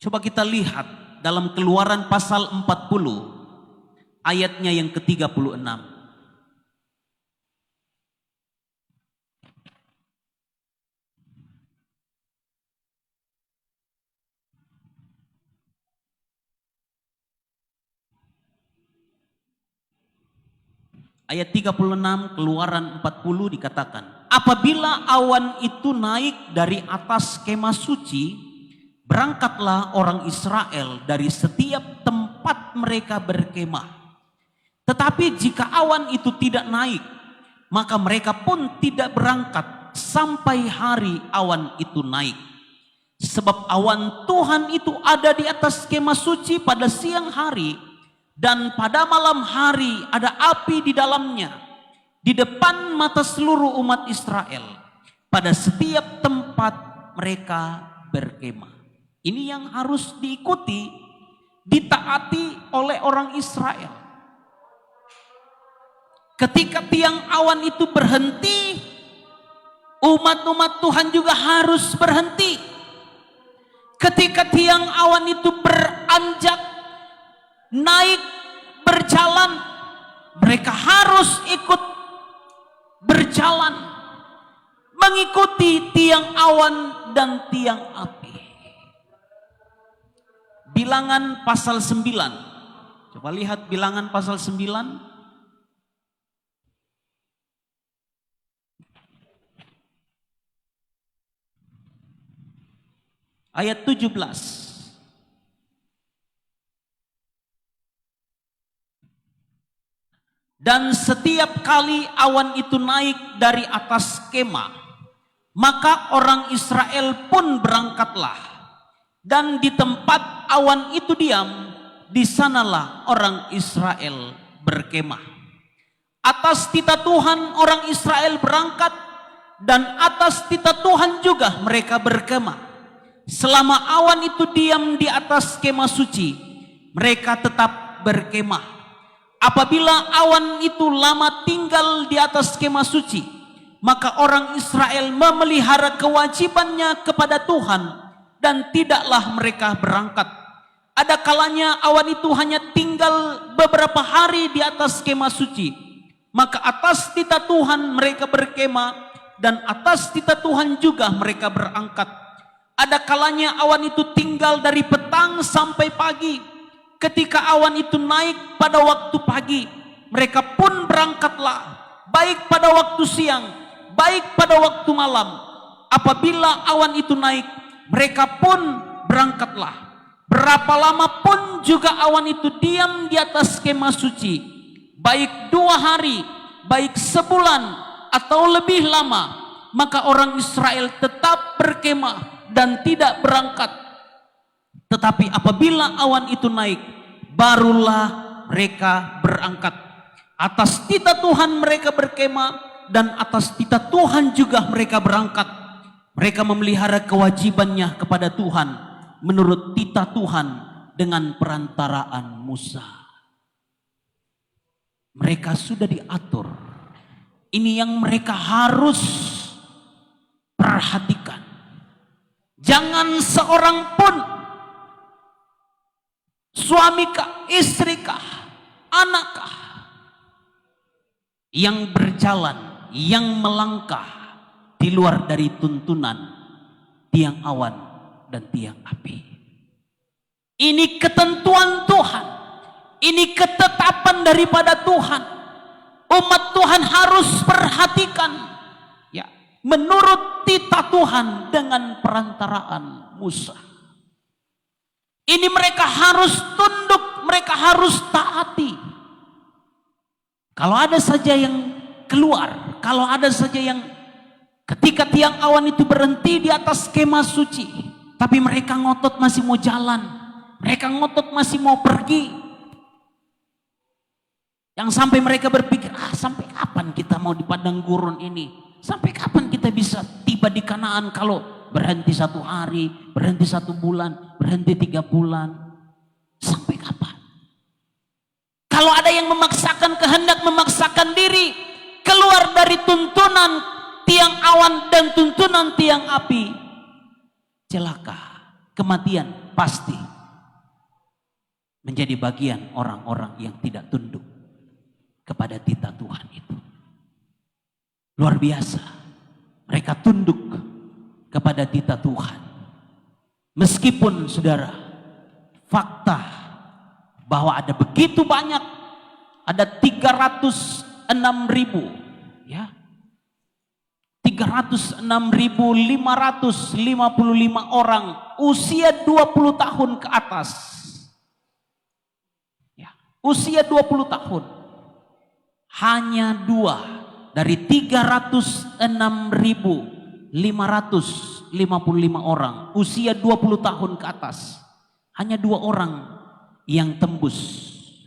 Coba kita lihat dalam Keluaran pasal 40 ayatnya yang ke-36. Ayat 36 Keluaran 40 dikatakan, apabila awan itu naik dari atas kemah suci, berangkatlah orang Israel dari setiap tempat mereka berkemah. Tetapi jika awan itu tidak naik, maka mereka pun tidak berangkat sampai hari awan itu naik. Sebab awan Tuhan itu ada di atas kemah suci pada siang hari, dan pada malam hari ada api di dalamnya, di depan mata seluruh umat Israel, pada setiap tempat mereka berkemah. Ini yang harus diikuti, ditaati oleh orang Israel. Ketika tiang awan itu berhenti, umat-umat Tuhan juga harus berhenti. Ketika tiang awan itu beranjak, naik, berjalan, mereka harus ikut berjalan, mengikuti tiang awan dan tiang api. Bilangan pasal 9. Coba lihat Bilangan pasal 9. Ayat 17. Dan setiap kali awan itu naik dari atas kemah, maka orang Israel pun berangkatlah. Dan di tempat awan itu diam, di sanalah orang Israel berkemah. Atas titah Tuhan orang Israel berangkat, dan atas titah Tuhan juga mereka berkemah. Selama awan itu diam di atas kemah suci, mereka tetap berkemah. Apabila awan itu lama tinggal di atas kemah suci, maka orang Israel memelihara kewajibannya kepada Tuhan dan tidaklah mereka berangkat. Ada kalanya awan itu hanya tinggal beberapa hari di atas kemah suci, maka atas titah Tuhan mereka berkemah, dan atas titah Tuhan juga mereka berangkat. Ada kalanya awan itu tinggal dari petang sampai pagi. Ketika awan itu naik pada waktu pagi, mereka pun berangkatlah, baik pada waktu siang, baik pada waktu malam. Apabila awan itu naik, mereka pun berangkatlah. Berapa lama pun juga awan itu diam di atas kemah suci, baik 2 hari, baik sebulan atau lebih lama, maka orang Israel tetap berkemah dan tidak berangkat. Tetapi apabila awan itu naik, barulah mereka berangkat. Atas titah Tuhan mereka berkemah, dan atas titah Tuhan juga mereka berangkat. Mereka memelihara kewajibannya kepada Tuhan menurut titah Tuhan dengan perantaraan Musa. Mereka sudah diatur. Ini yang mereka harus perhatikan. Jangan seorang pun, suamikah, istrikah, anakkah, yang berjalan, yang melangkah di luar dari tuntunan tiang awan dan tiang api. Ini ketentuan Tuhan, ini ketetapan daripada Tuhan. Umat Tuhan harus perhatikan, ya, menurut titah Tuhan dengan perantaraan Musa. Ini mereka harus tunduk, mereka harus taati. Kalau ada saja yang keluar, kalau ada saja yang ketika tiang awan itu berhenti di atas kemah suci, tapi mereka ngotot masih mau jalan, mereka ngotot masih mau pergi, yang sampai mereka berpikir, sampai kapan kita mau di padang gurun ini? Sampai kapan kita bisa tiba di Kanaan kalau berhenti 1 hari, berhenti 1 bulan, berhenti 3 bulan? Sampai kapan? Kalau ada yang memaksakan kehendak, memaksakan diri keluar dari tuntunan tiang awan dan tuntunan tiang api, celaka, kematian pasti menjadi bagian orang-orang yang tidak tunduk kepada titah Tuhan itu. Luar biasa, mereka tunduk kepada titah Tuhan. Meskipun saudara, fakta bahwa ada begitu banyak, ada 300 ya. 306.555 orang usia 20 tahun ke atas. Ya, usia 20 tahun. Hanya 2 dari 306.555 orang usia 20 tahun ke atas. Hanya 2 orang yang tembus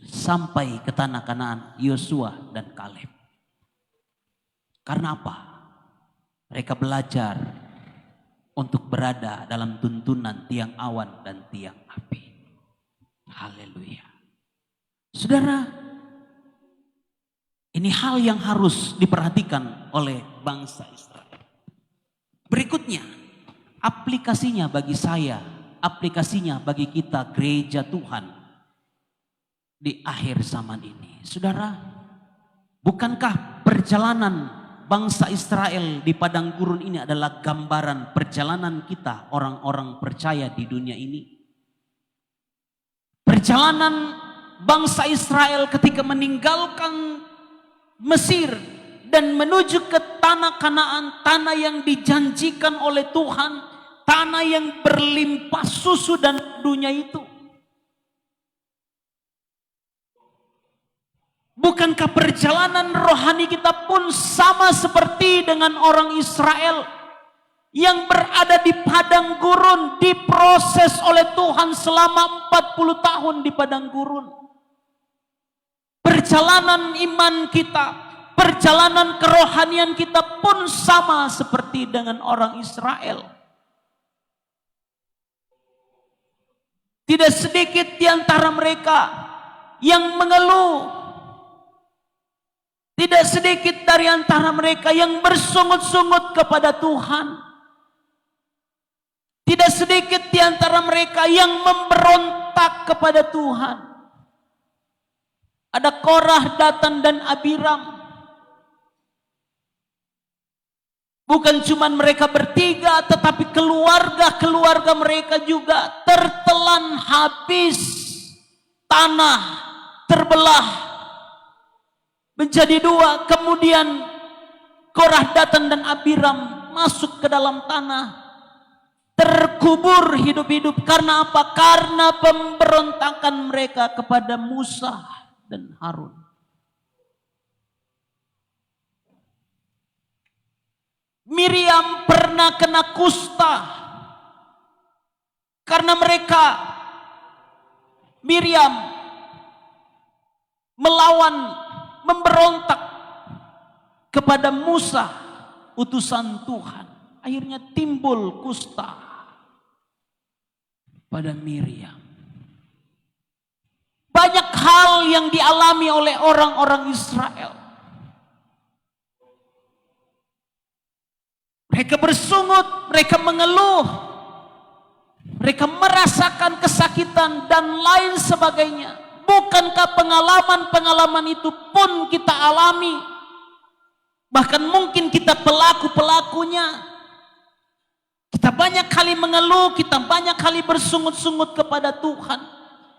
sampai ke tanah Kanaan, Yosua dan Kaleb. Karena apa? Mereka belajar untuk berada dalam tuntunan tiang awan dan tiang api. Haleluya. Saudara, ini hal yang harus diperhatikan oleh bangsa Israel. Berikutnya, aplikasinya bagi saya, aplikasinya bagi kita gereja Tuhan di akhir zaman ini. Saudara, bukankah perjalanan bangsa Israel di padang gurun ini adalah gambaran perjalanan kita orang-orang percaya di dunia ini? Perjalanan bangsa Israel ketika meninggalkan Mesir dan menuju ke tanah Kanaan, tanah yang dijanjikan oleh Tuhan, tanah yang berlimpah susu dan madunya itu. Bukankah perjalanan rohani kita pun sama seperti dengan orang Israel yang berada di padang gurun, diproses oleh Tuhan selama 40 tahun di padang gurun? Perjalanan iman kita, perjalanan kerohanian kita pun sama seperti dengan orang Israel. Tidak sedikit di antara mereka yang mengeluh. Tidak sedikit dari antara mereka yang bersungut-sungut kepada Tuhan. Tidak sedikit di antara mereka yang memberontak kepada Tuhan. Ada Korah, Datan dan Abiram. Bukan cuma mereka bertiga, tetapi keluarga-keluarga mereka juga tertelan habis. Tanah terbelah menjadi 2, kemudian Korah, Datan dan Abiram masuk ke dalam tanah, terkubur hidup-hidup. Karena apa? Karena pemberontakan mereka kepada Musa dan Harun. Miriam pernah kena kusta karena Miriam melawan, memberontak kepada Musa, utusan Tuhan. Akhirnya timbul kusta pada Miriam. Banyak hal yang dialami oleh orang-orang Israel. Mereka bersungut, mereka mengeluh, mereka merasakan kesakitan dan lain sebagainya. Bukankah pengalaman-pengalaman itu pun kita alami? Bahkan mungkin kita pelaku-pelakunya. Kita banyak kali mengeluh, kita banyak kali bersungut-sungut kepada Tuhan.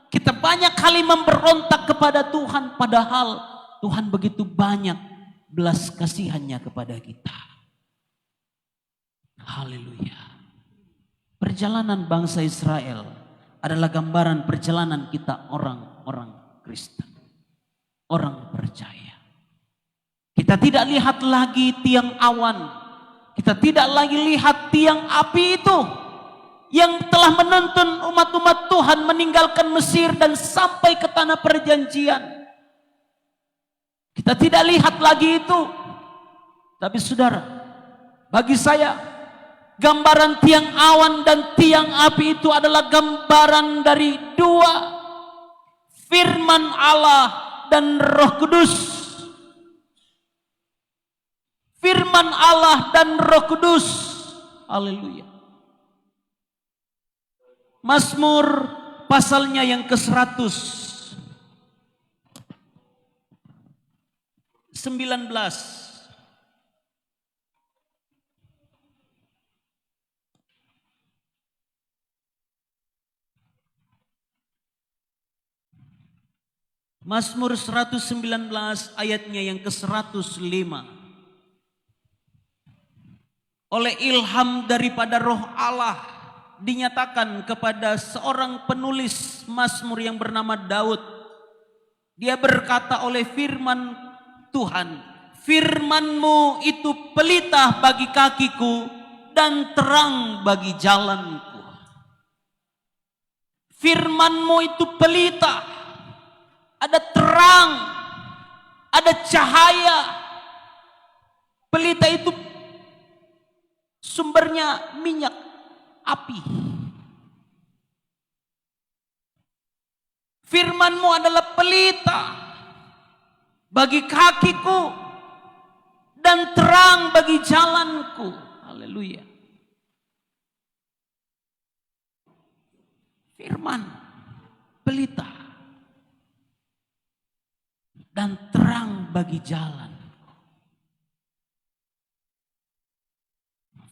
Kita banyak kali memberontak kepada Tuhan. Padahal Tuhan begitu banyak belas kasihannya kepada kita. Haleluya. Perjalanan bangsa Israel adalah gambaran perjalanan kita orang Kristen, orang percaya. Kita tidak lihat lagi tiang awan, kita tidak lagi lihat tiang api itu yang telah menuntun umat-umat Tuhan meninggalkan Mesir dan sampai ke tanah perjanjian. Kita tidak lihat lagi itu. Tapi saudara, bagi saya, gambaran tiang awan dan tiang api itu adalah gambaran dari 2, firman Allah dan Roh Kudus. Firman Allah dan Roh Kudus. Haleluya. Mazmur pasalnya yang ke-119. Mazmur 119 ayatnya yang ke-105. Oleh ilham daripada Roh Allah dinyatakan kepada seorang penulis Mazmur yang bernama Daud. Dia berkata oleh firman Tuhan, firman-Mu itu pelita bagi kakiku dan terang bagi jalanku. Firman-Mu itu pelita, ada terang, ada cahaya. Pelita itu sumbernya minyak api. Firman-Mu adalah pelita bagi kakiku dan terang bagi jalanku. Haleluya. Firman, pelita dan terang bagi jalan.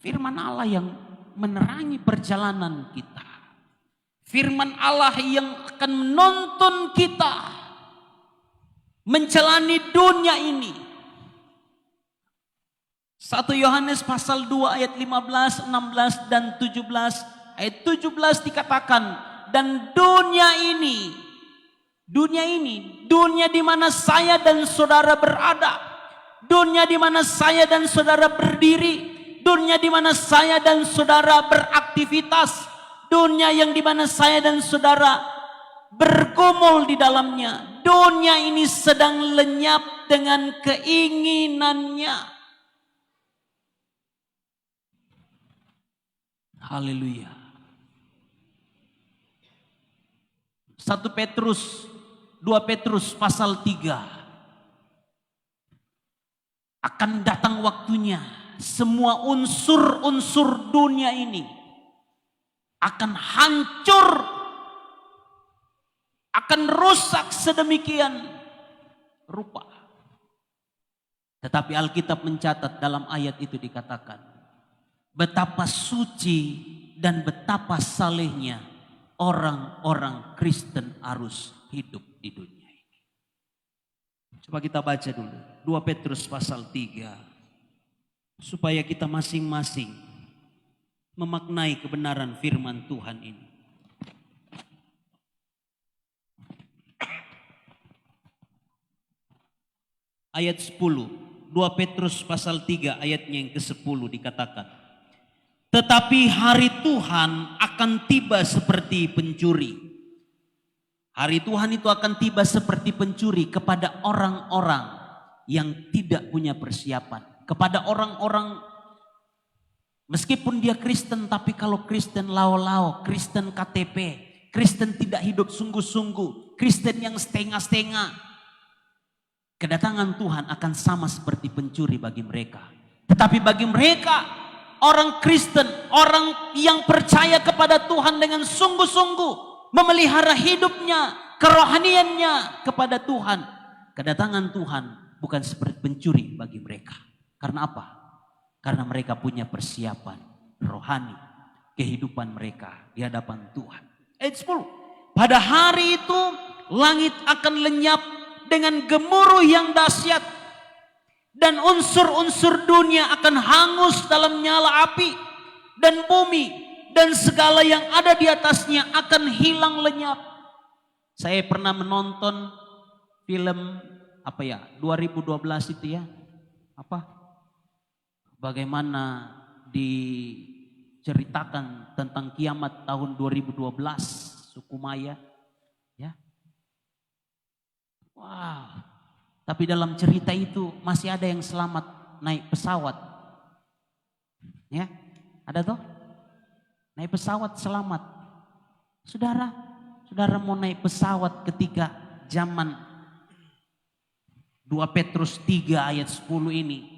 Firman Allah yang menerangi perjalanan kita. Firman Allah yang akan menuntun kita menjalani dunia ini. 1 Yohanes pasal 2 ayat 15, 16 dan 17. Ayat 17 dikatakan, dan dunia di mana saya dan saudara berada, dunia di mana saya dan saudara berdiri, dunia di mana saya dan saudara beraktivitas, dunia yang di mana saya dan saudara bergumul di dalamnya. Dunia ini sedang lenyap dengan keinginannya. Haleluya. 1 Petrus, 2 Petrus pasal 3. Akan datang waktunya semua unsur-unsur dunia ini akan hancur, akan rusak sedemikian rupa. Tetapi Alkitab mencatat dalam ayat itu dikatakan, betapa suci dan betapa salehnya orang-orang Kristen harus hidup di dunia ini. Coba kita baca dulu 2 Petrus pasal 3 supaya kita masing-masing memaknai kebenaran firman Tuhan ini. Ayat 10, 2 Petrus pasal 3 ayatnya yang ke-10 dikatakan, tetapi hari Tuhan akan tiba seperti pencuri. Hari Tuhan itu akan tiba seperti pencuri kepada orang-orang yang tidak punya persiapan. Kepada orang-orang, meskipun dia Kristen, tapi kalau Kristen lau-lau, Kristen KTP, Kristen tidak hidup sungguh-sungguh, Kristen yang setengah-setengah, kedatangan Tuhan akan sama seperti pencuri bagi mereka. Tetapi bagi mereka, orang Kristen, orang yang percaya kepada Tuhan dengan sungguh-sungguh, memelihara hidupnya, kerohaniannya kepada Tuhan, kedatangan Tuhan bukan seperti pencuri bagi mereka. Karena apa? Karena mereka punya persiapan rohani, kehidupan mereka di hadapan Tuhan. Ayat 10. Pada hari itu langit akan lenyap dengan gemuruh yang dahsyat, dan unsur-unsur dunia akan hangus dalam nyala api, dan bumi dan segala yang ada di atasnya akan hilang lenyap. Saya pernah menonton film 2012 itu ya. Bagaimana diceritakan tentang kiamat tahun 2012 suku Maya, ya. Wow. Tapi dalam cerita itu masih ada yang selamat naik pesawat. Ya, ada toh? Naik pesawat selamat. Saudara mau naik pesawat ketika zaman 2 Petrus 3 ayat 10 ini,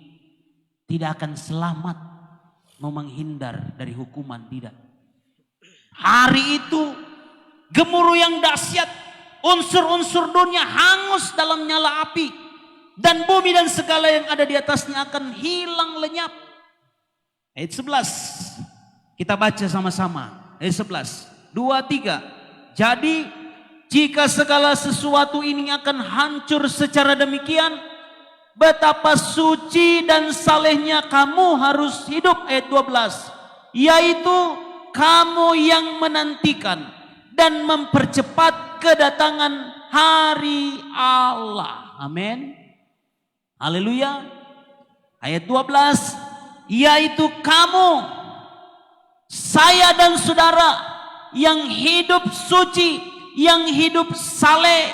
tidak akan selamat, mau menghindar dari hukuman, tidak. Hari itu gemuruh yang dahsyat, unsur-unsur dunia hangus dalam nyala api, dan bumi dan segala yang ada di atasnya akan hilang lenyap. Ayat 11 kita baca sama-sama. Ayat 11, 2, 3. Jadi Jika segala sesuatu ini akan hancur secara demikian, betapa suci dan salehnya kamu harus hidup. Ayat 12. Yaitu kamu yang menantikan dan mempercepat kedatangan hari Allah. Amin. Haleluya. Ayat 12. Yaitu kamu, saya dan saudara yang hidup suci, yang hidup saleh.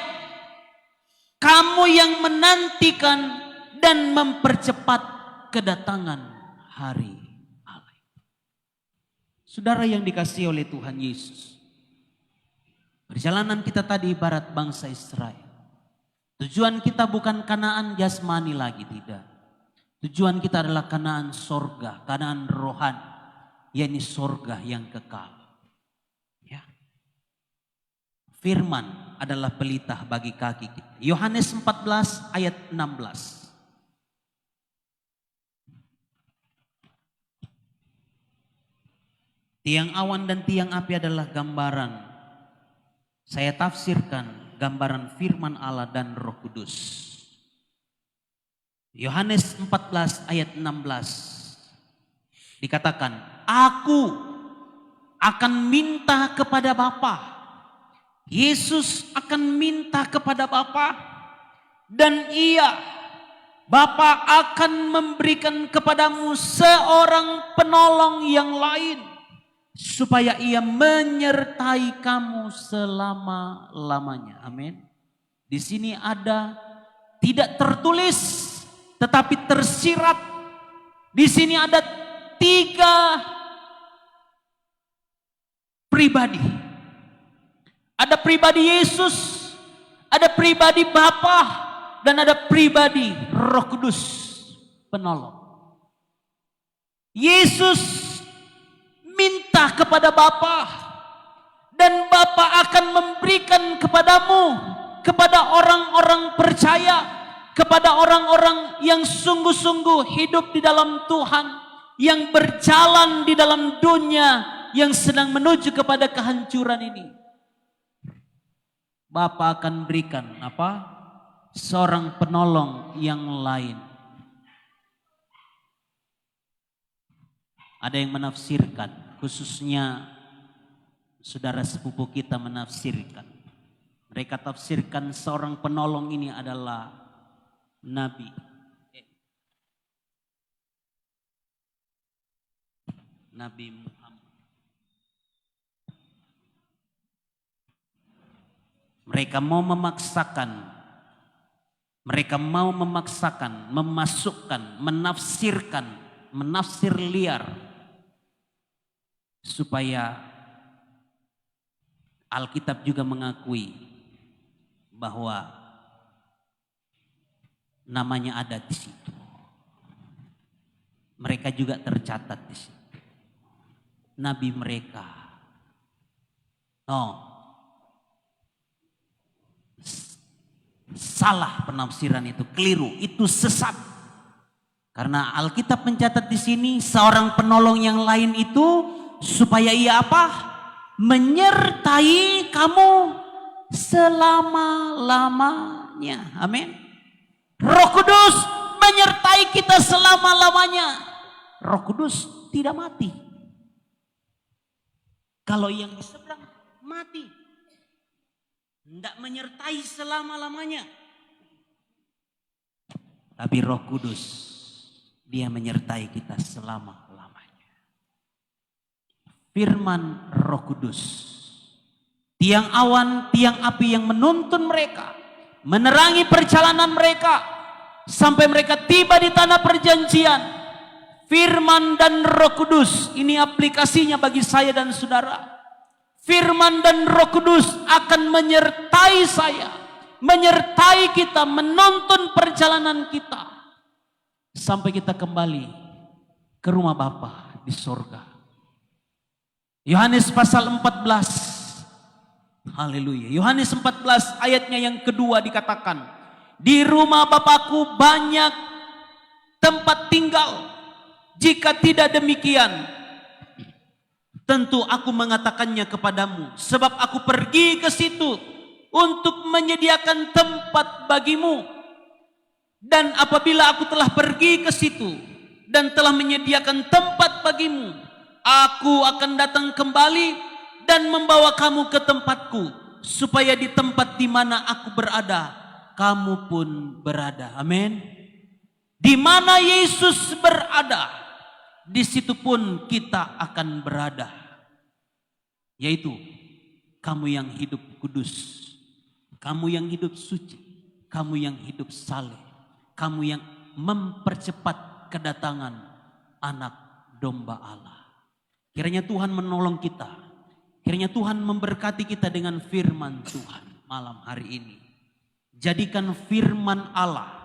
Kamu yang menantikan dan mempercepat kedatangan hari Allah. Saudara yang dikasihi oleh Tuhan Yesus, perjalanan kita tadi ibarat bangsa Israel. Tujuan kita bukan Kanaan jasmani lagi, tidak. Tujuan kita adalah Kanaan sorga, Kanaan rohani, yakni sorga yang kekal. Ya. Firman adalah pelita bagi kaki kita. Yohanes 14 ayat 16. Tiang awan dan tiang api adalah gambaran. Saya tafsirkan gambaran firman Allah dan Roh Kudus. Yohanes 14 ayat 16 dikatakan, aku akan minta kepada Bapa. Yesus akan minta kepada Bapa, dan Bapa akan memberikan kepadamu seorang penolong yang lain, supaya ia menyertai kamu selama-lamanya. Amin. Di sini ada tidak tertulis tetapi tersirat. Di sini ada 3 pribadi. Ada pribadi Yesus, ada pribadi Bapa, dan ada pribadi Roh Kudus penolong. Yesus minta kepada Bapa, dan Bapa akan memberikan kepadamu, kepada orang-orang percaya, kepada orang-orang yang sungguh-sungguh hidup di dalam Tuhan, yang berjalan di dalam dunia yang sedang menuju kepada kehancuran ini. Bapa akan berikan apa? Seorang penolong yang lain. Ada yang menafsirkan, khususnya saudara sepupu kita menafsirkan. Mereka tafsirkan seorang penolong ini adalah Nabi. Nabi Muhammad. Mereka mau memaksakan, memasukkan, menafsir liar, supaya Alkitab juga mengakui bahwa namanya ada di situ. Mereka juga tercatat di situ. Nabi mereka. Salah penafsiran itu, keliru, itu sesat. Karena Alkitab mencatat di sini seorang penolong yang lain itu supaya ia apa? Menyertai kamu selama-lamanya. Amin. Roh Kudus menyertai kita selama-lamanya. Roh Kudus tidak mati. Kalau yang di seberang mati, tidak menyertai selama-lamanya. Tapi Roh Kudus, dia menyertai kita selama-lamanya. Firman Roh Kudus, tiang awan, tiang api yang menuntun mereka, menerangi perjalanan mereka sampai mereka tiba di tanah perjanjian. Firman dan Roh Kudus, ini aplikasinya bagi saya dan saudara. Firman dan Roh Kudus akan menyertai saya, menyertai kita, menuntun perjalanan kita sampai kita kembali ke rumah Bapa di sorga. Yohanes pasal 14. Haleluya. Yohanes 14 ayatnya yang kedua dikatakan, di rumah Bapakku banyak tempat tinggal. Jika tidak demikian, tentu aku mengatakannya kepadamu. Sebab aku pergi ke situ untuk menyediakan tempat bagimu. Dan apabila aku telah pergi ke situ dan telah menyediakan tempat bagimu, aku akan datang kembali dan membawa kamu ke tempatku, supaya di tempat di mana aku berada, kamu pun berada. Amin. Di mana Yesus berada, di situ pun kita akan berada. Yaitu kamu yang hidup kudus, kamu yang hidup suci, kamu yang hidup saleh, kamu yang mempercepat kedatangan anak domba Allah. Kiranya Tuhan menolong kita. Kiranya Tuhan memberkati kita dengan firman Tuhan malam hari ini. Jadikan firman Allah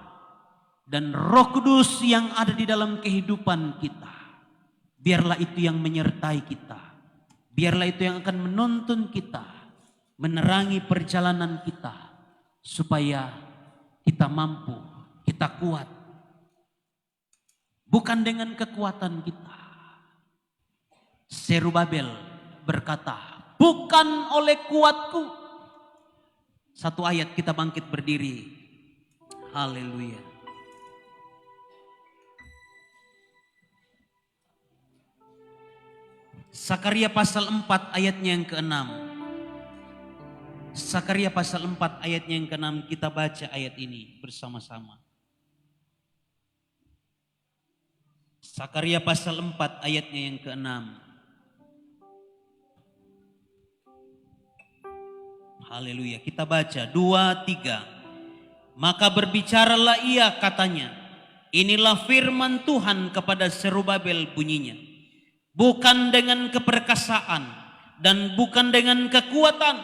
dan Roh Kudus yang ada di dalam kehidupan kita, biarlah itu yang menyertai kita. Biarlah itu yang akan menuntun kita, menerangi perjalanan kita, supaya kita mampu, kita kuat. Bukan dengan kekuatan kita. Zerubabel berkata, bukan oleh kuatku. Satu ayat kita bangkit berdiri. Haleluya. Sakaria pasal 4 ayatnya yang ke-6. Sakaria pasal 4 ayatnya yang ke-6, kita baca ayat ini bersama-sama. Sakaria pasal 4 ayatnya yang ke-6. Haleluya, kita baca 2, 3. Maka berbicaralah ia, katanya, inilah firman Tuhan kepada Zerubabel bunyinya. Bukan dengan keperkasaan dan bukan dengan kekuatan,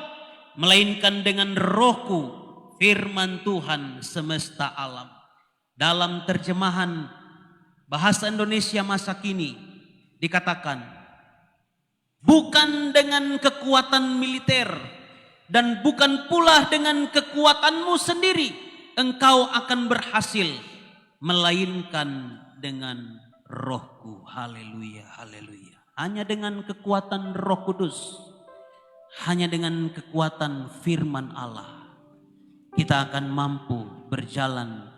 melainkan dengan Rohku, firman Tuhan semesta alam. Dalam terjemahan bahasa Indonesia masa kini dikatakan, bukan dengan kekuatan militer dan bukan pula dengan kekuatanmu sendiri engkau akan berhasil, melainkan dengan Rohku. Haleluya, haleluya. Hanya dengan kekuatan Roh Kudus, hanya dengan kekuatan firman Allah, kita akan mampu berjalan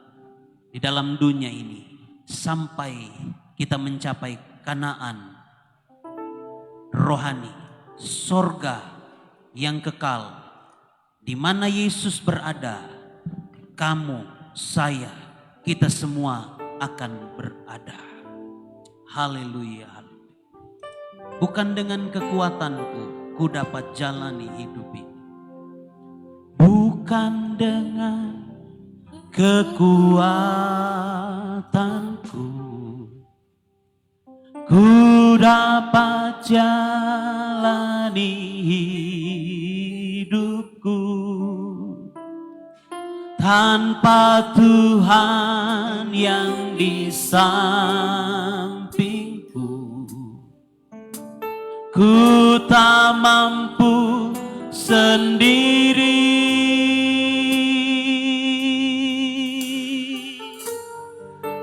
di dalam dunia ini sampai kita mencapai Kanaan rohani, sorga yang kekal, di mana Yesus berada. Kamu, saya, kita semua akan berada. Haleluya. Bukan dengan kekuatanku ku dapat jalani hidup ini. Bukan dengan kekuatanku ku dapat jalani hidupku. Tanpa Tuhan yang di sampingku, ku tak mampu sendiri.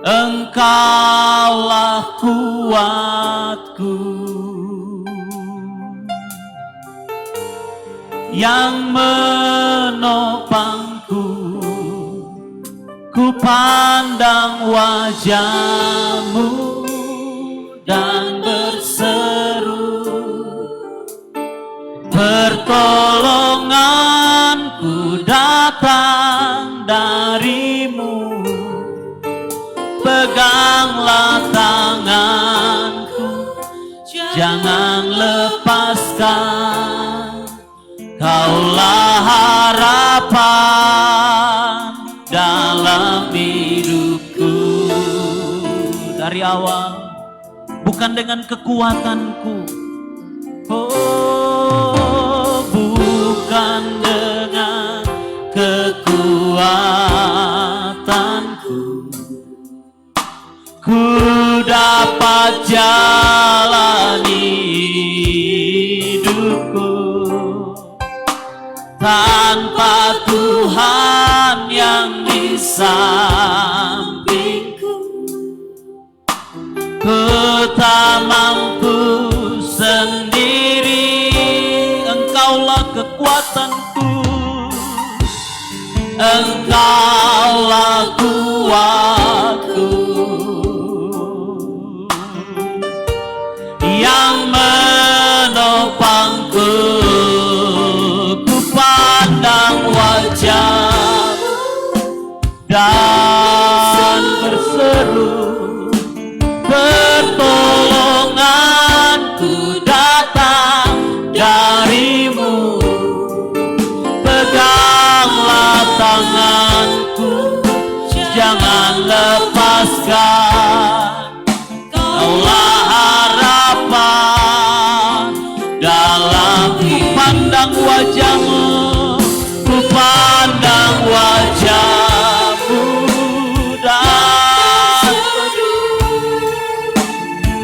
Engkaulah kuatku yang menopangku. Ku pandang wajah-Mu dan berseru, pertolonganku datang dari-Mu. Peganglah tanganku, jangan lepaskan. Kaulah harapan dalam hidupku. Dari awal, bukan dengan kekuatanku, oh, bukan dengan kekuatanku, ku dapat jalani hidupku. Tanpa Tuhan yang di sampingku, ku tak mampu sendiri. Engkaulah kekuatanku, Engkaulah kuatku yang menopangku. Ku pandang wajah-Mu dan berseru, pertolonganku datang dari-Mu. Peganglah tanganku, jangan lepaskan. Kaulah harapan dalam pandang wajah-Mu. Ku pandang wajah-Mu dan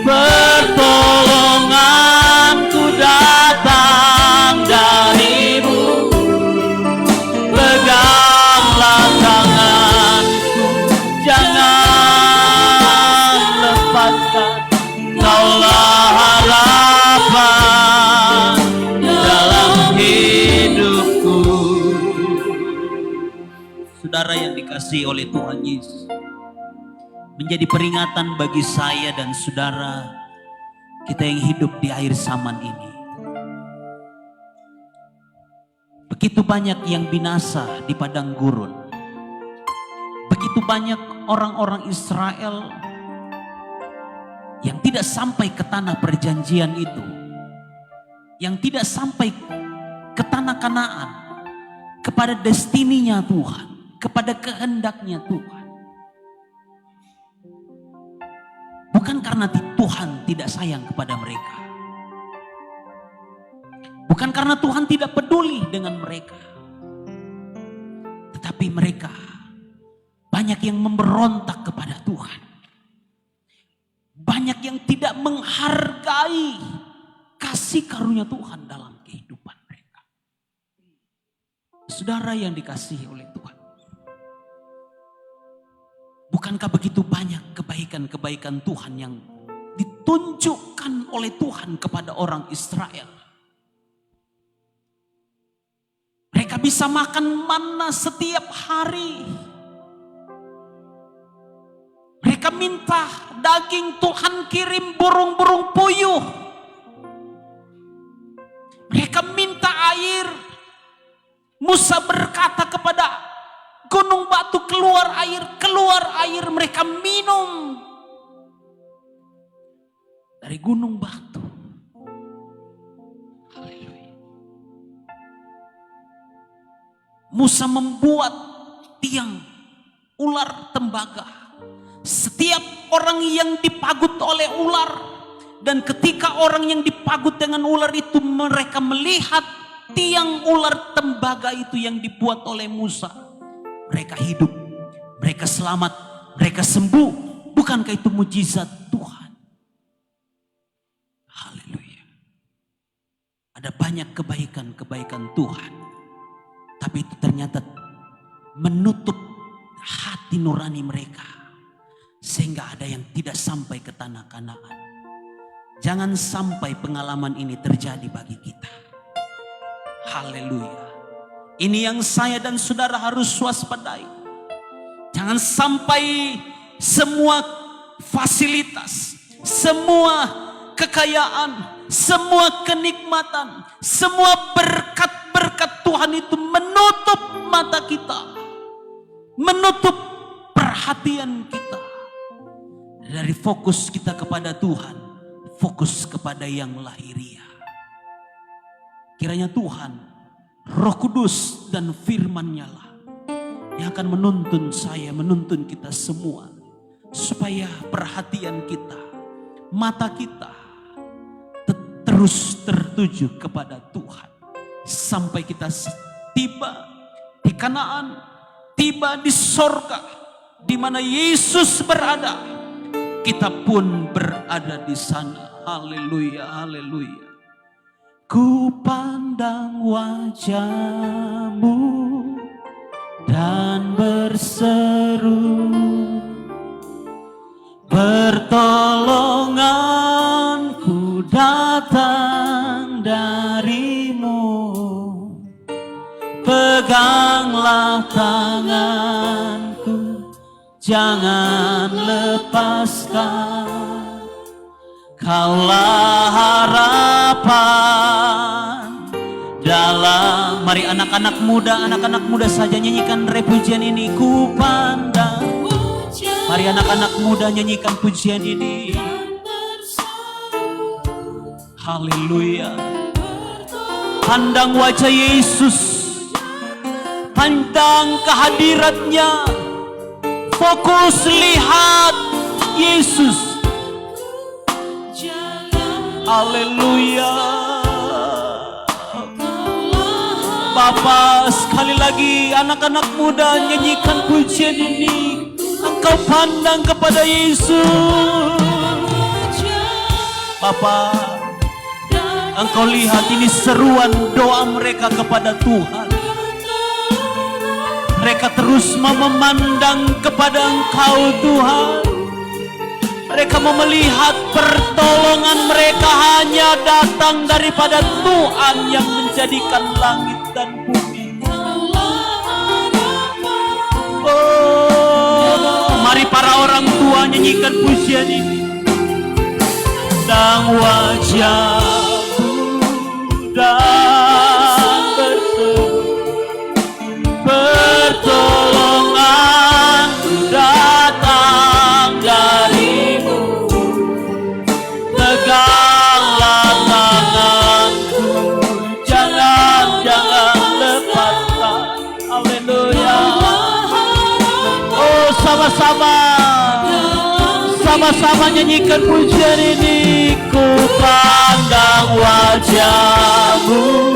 pertolonganku datang dari-Mu. Peganglah tanganku, jangan lepaskan. Kaulah harapan dalam hidupku. Saudara yang dikasihi oleh Tuhan Yesus, menjadi peringatan bagi saya dan saudara, kita yang hidup di akhir zaman ini. Begitu banyak yang binasa di padang gurun. Begitu banyak orang-orang Israel yang tidak sampai ke tanah perjanjian itu. Yang tidak sampai ke tanah Kanaan. Kepada destininya Tuhan. Kepada kehendaknya Tuhan. Bukan karena Tuhan tidak sayang kepada mereka. Bukan karena Tuhan tidak peduli dengan mereka. Tetapi mereka banyak yang memberontak kepada Tuhan. Banyak yang tidak menghargai kasih karunia Tuhan dalam kehidupan mereka. Saudara yang dikasihi oleh Tuhan. Bukankah begitu banyak kebaikan-kebaikan Tuhan yang ditunjukkan oleh Tuhan kepada orang Israel? Mereka bisa makan manna setiap hari. Mereka minta daging, Tuhan kirim burung-burung puyuh. Mereka minta air. Musa berkata kepada gunung batu, keluar air, mereka minum dari gunung batu. Haleluya. Musa membuat tiang ular tembaga. Setiap orang yang dipagut oleh ular, dan ketika orang yang dipagut dengan ular itu mereka melihat tiang ular tembaga itu yang dibuat oleh Musa, mereka hidup, mereka selamat, mereka sembuh. Bukankah itu mujizat Tuhan? Haleluya. Ada banyak kebaikan-kebaikan Tuhan, tapi itu ternyata menutup hati nurani mereka, sehingga ada yang tidak sampai ke tanah Kanaan. Jangan sampai pengalaman ini terjadi bagi kita. Haleluya. Ini yang saya dan saudara harus waspadai. Jangan sampai semua fasilitas, semua kekayaan, semua kenikmatan, semua berkat-berkat Tuhan itu menutup mata kita, menutup perhatian kita dari fokus kita kepada Tuhan, fokus kepada yang lahiriah. Kiranya Tuhan, Roh Kudus dan firman-Nya lah yang akan menuntun saya, menuntun kita semua, supaya perhatian kita, mata kita terus tertuju kepada Tuhan, sampai kita tiba di Kanaan, tiba di sorga, di mana Yesus berada, kita pun berada di sana. Haleluya, haleluya. Ku pandang wajah-Mu dan berseru, pertolonganku datang dari-Mu. peganglah tanganku, jangan lepaskan. Kaulah harapan dalam. Mari anak-anak muda saja nyanyikan pujian ini. Ku pandang. Mari anak-anak muda nyanyikan pujian ini. Haleluya. Pandang wajah Yesus, pandang kehadiratnya, fokus lihat Yesus. Haleluya. Bapa, sekali lagi anak-anak muda nyanyikan pujian ini. Engkau pandang kepada Yesus. Bapa, Engkau lihat ini seruan doa mereka kepada Tuhan. Mereka terus memandang kepada Engkau Tuhan. Mereka melihat pertolongan mereka hanya datang daripada Tuhan yang menjadikan langit dan bumi. Oh, mari para orang tua nyanyikan pujian ini. Dan wajahmu dan berseru, pertolongan datang darimu. Peganglah tanganku, jangan lepaskan. Haleluya. Oh, sama-sama nyanyikan pujian ini. Ku pandang wajahmu,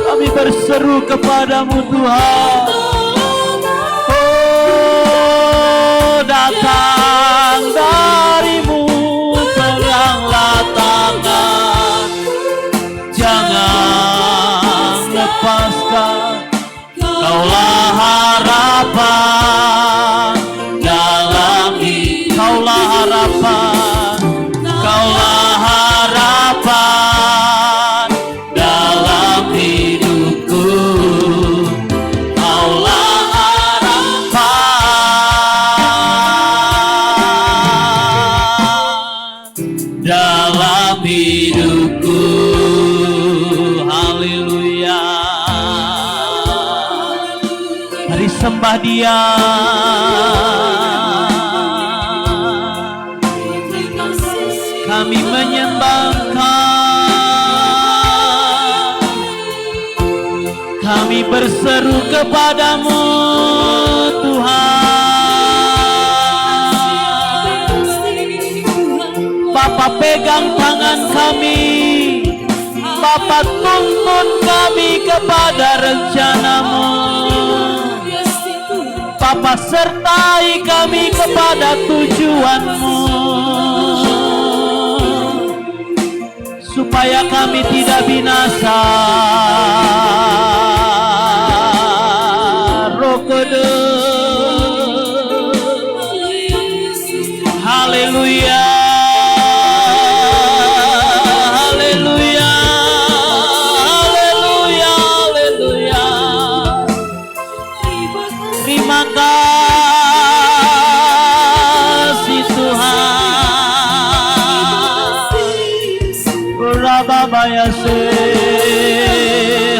kami berseru kepadamu Tuhan. Oh, datang darimu, peganglah tangan, jangan lepaskan. Kaulah harapan dalam hidup, kaulah harapan, kaulah harapan dalam hidupku, kaulah harapan dalam hidupku. Haleluya. Mari sembah Dia. Kami menyembah Engkau, kami berseru kepadamu Tuhan. Bapa, pegang tangan kami, Bapa, tuntun kami kepada rencana-Mu. Bapa, sertai kami kepada tujuan-Mu, supaya kami tidak binasa. Roh Kudus. Haleluya. Haleluya. Haleluya. Haleluya. Terima kasih Tuhan. Rababayase.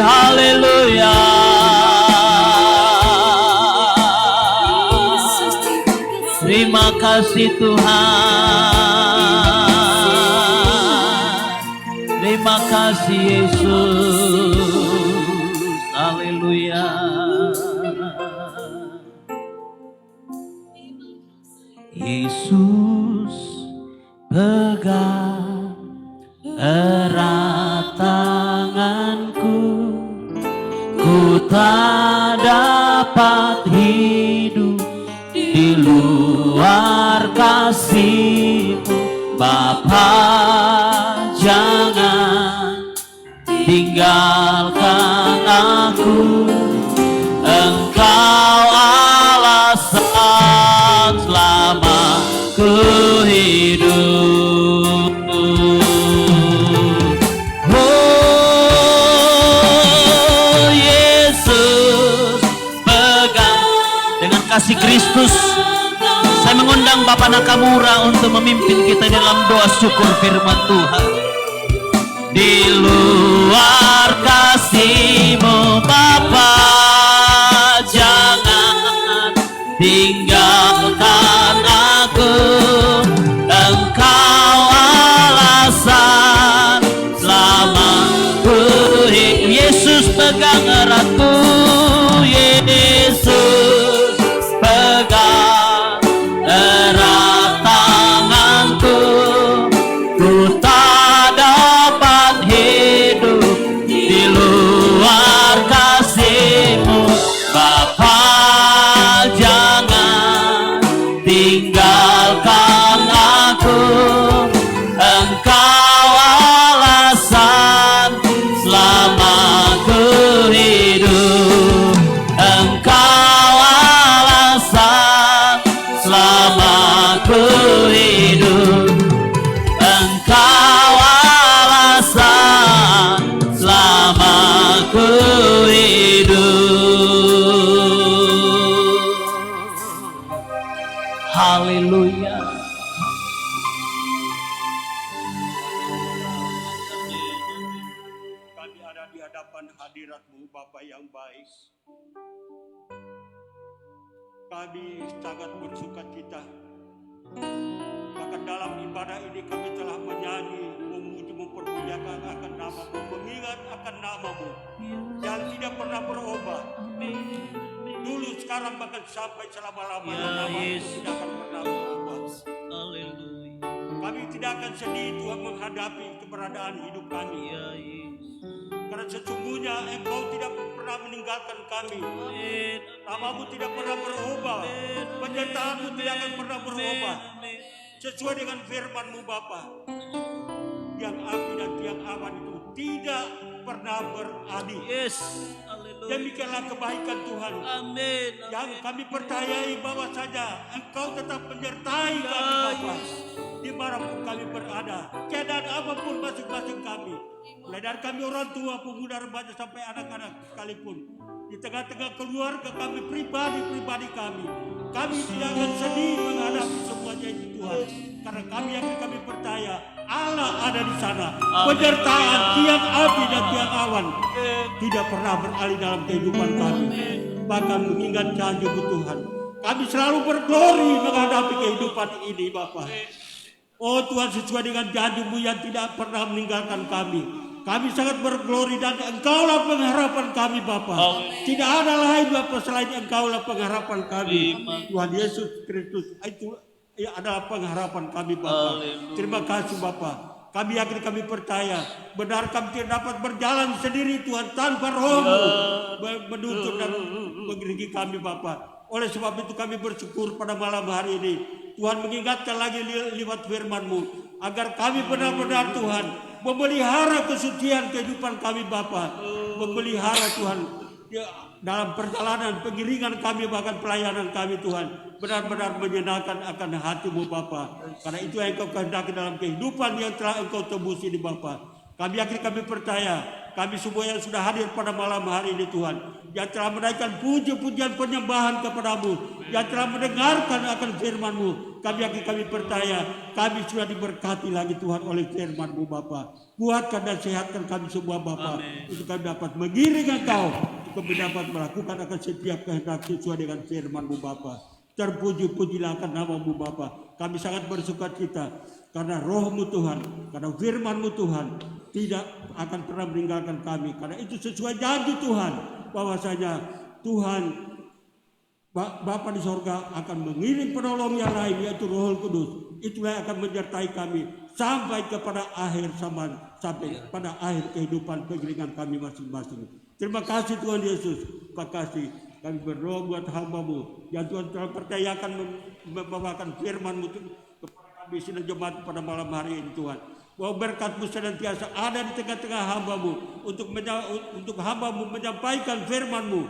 Haleluya. Terima kasih Tuhan. Terima kasih Yesus. Haleluya. Yesus, pegang erat tanganku, ku tak dapat hidup di luar kasih-Mu. Bapa, jangan tinggalkan aku, Engkau alasan selama ku hidup. Oh, kasih Kristus, saya mengundang Bapak Nakamura untuk memimpin kita dalam doa syukur firman Tuhan. Di luar kasih-Mu Bapa, jangan tinggalkan aku. Engkau alasan selamatku. Yesus pegang eratku, Yesus pegang erat tanganku. Ku tak dapat hidup di luar kasih-Mu Bapa, jangan tinggalkan aku. Engkau alasan selamaku hidup. Engkau alasan selamaku hidup. Engkau alasan selamaku hidup. Haleluya. Kami ada di hadapan hadirat-Mu Bapa yang baik. Kami sangat bersuka cita. Bahkan dalam ibadah ini kami telah menyanyi, memuji, mempermuliakan akan nama-Mu, mengingat akan nama-Mu yang tidak pernah berubah. Dulu, sekarang, bahkan sampai selama-lamanya nama-Mu tidak akan pernah berubah. Kami tidak akan sedih Tuhan menghadapi keberadaan hidup kami. Karena sesungguhnya Engkau tidak pernah meninggalkan kami. Nama-Mu tidak pernah berubah. Penyertaan-Mu tidak akan pernah berubah. Sesuai dengan firman-Mu Bapa, yang api dan tiang awan itu tidak pernah beralih. Demikianlah kebaikan Tuhan. Yang kami percayai bahwa saja Engkau tetap menyertai kami Bapa, dimanapun kami berada, keadaan apapun masing-masing kami, mulai dari kami orang tua, pemuda, remaja sampai anak-anak sekalipun, di tengah-tengah keluarga kami, pribadi kami tidak akan sedih menghadapi semuanya itu Tuhan, karena kami percaya Allah ada di sana. Penyertaan tiang api dan tiang awan tidak pernah beralih dalam kehidupan kami. Bahkan mengingat janji-Mu Tuhan, kami selalu berglori menghadapi kehidupan ini Bapa. Oh Tuhan, sesuai dengan janji-Mu yang tidak pernah meninggalkan kami. Kami sangat berglori dan Engkaulah pengharapan kami Bapa. Tidak ada lain Bapa selain Engkaulah pengharapan kami. Tuhan Yesus Kristus itu adalah pengharapan kami Bapa. Terima kasih Bapa. Kami yakin, kami percaya benar kami tidak dapat berjalan sendiri Tuhan tanpa Roh-Mu menuntun dan mengiringi kami Bapa. Oleh sebab itu kami bersyukur pada malam hari ini Tuhan mengingatkan lagi lewat firman-Mu agar kami benar-benar Tuhan memelihara kesucian kehidupan kami Bapa, memelihara Tuhan dalam perjalanan pengiringan kami, bahkan pelayanan kami Tuhan, benar-benar menyenangkan akan hati-Mu Bapa. Karena itu yang Engkau kehendaki dalam kehidupan yang telah Engkau tembus ini Bapa. Kami yakin, kami percaya, kami semua yang sudah hadir pada malam hari ini Tuhan, yang telah menaikkan puji-pujian penyembahan kepada-Mu, yang telah mendengarkan akan firman-Mu, kami yakin, kami percaya, kami sudah diberkati lagi Tuhan oleh firman-Mu Bapa. Kuatkan dan sehatkan kami semua Bapa, untuk kami dapat mengiring Engkau, untuk kami dapat melakukan akan setiap kehendak sesuai dengan firman-Mu Bapa. Terpuji-pujilah akan nama-Mu Bapa. Kami sangat bersuka cita karena Roh-Mu Tuhan, karena firman-Mu Tuhan tidak akan pernah meninggalkan kami. Karena itu sesuai janji Tuhan, bahwasanya Tuhan Bapa di sorga akan mengirim penolong yang lain, yaitu Roh Kudus. Itulah yang akan menyertai kami sampai kepada akhir zaman, sampai pada akhir kehidupan pengiringan kami masing-masing. Terima kasih Tuhan Yesus. Terima kasih. Kami berdoa buat hamba-Mu yang Tuhan telah percayakan membawakan firman-Mu kepada kami sidang jemaat pada malam hari ini Tuhan. Bahwa berkat-Mu senantiasa ada di tengah-tengah hamba-Mu untuk hamba-Mu menyampaikan firman-Mu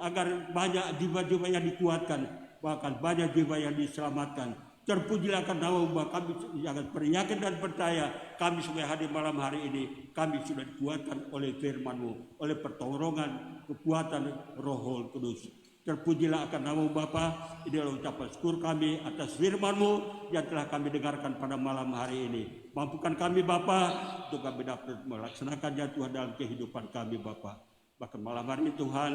agar banyak jiwa-jiwa yang dikuatkan, bahkan banyak jiwa yang diselamatkan. Terpujilah nama-Mu. Kami sangat beryakin dan percaya kami semua hadir malam hari ini, kami sudah dikuatkan oleh firman-Mu, oleh pertolongan kekuatan Roh Kudus. Terpujilah akan nama Bapa. Inilah ucapan syukur kami atas firman-Mu yang telah kami dengarkan pada malam hari ini. Mampukan kami Bapa untuk kami dapat melaksanakannya Tuhan dalam kehidupan kami Bapa. Bahkan malam hari ini Tuhan,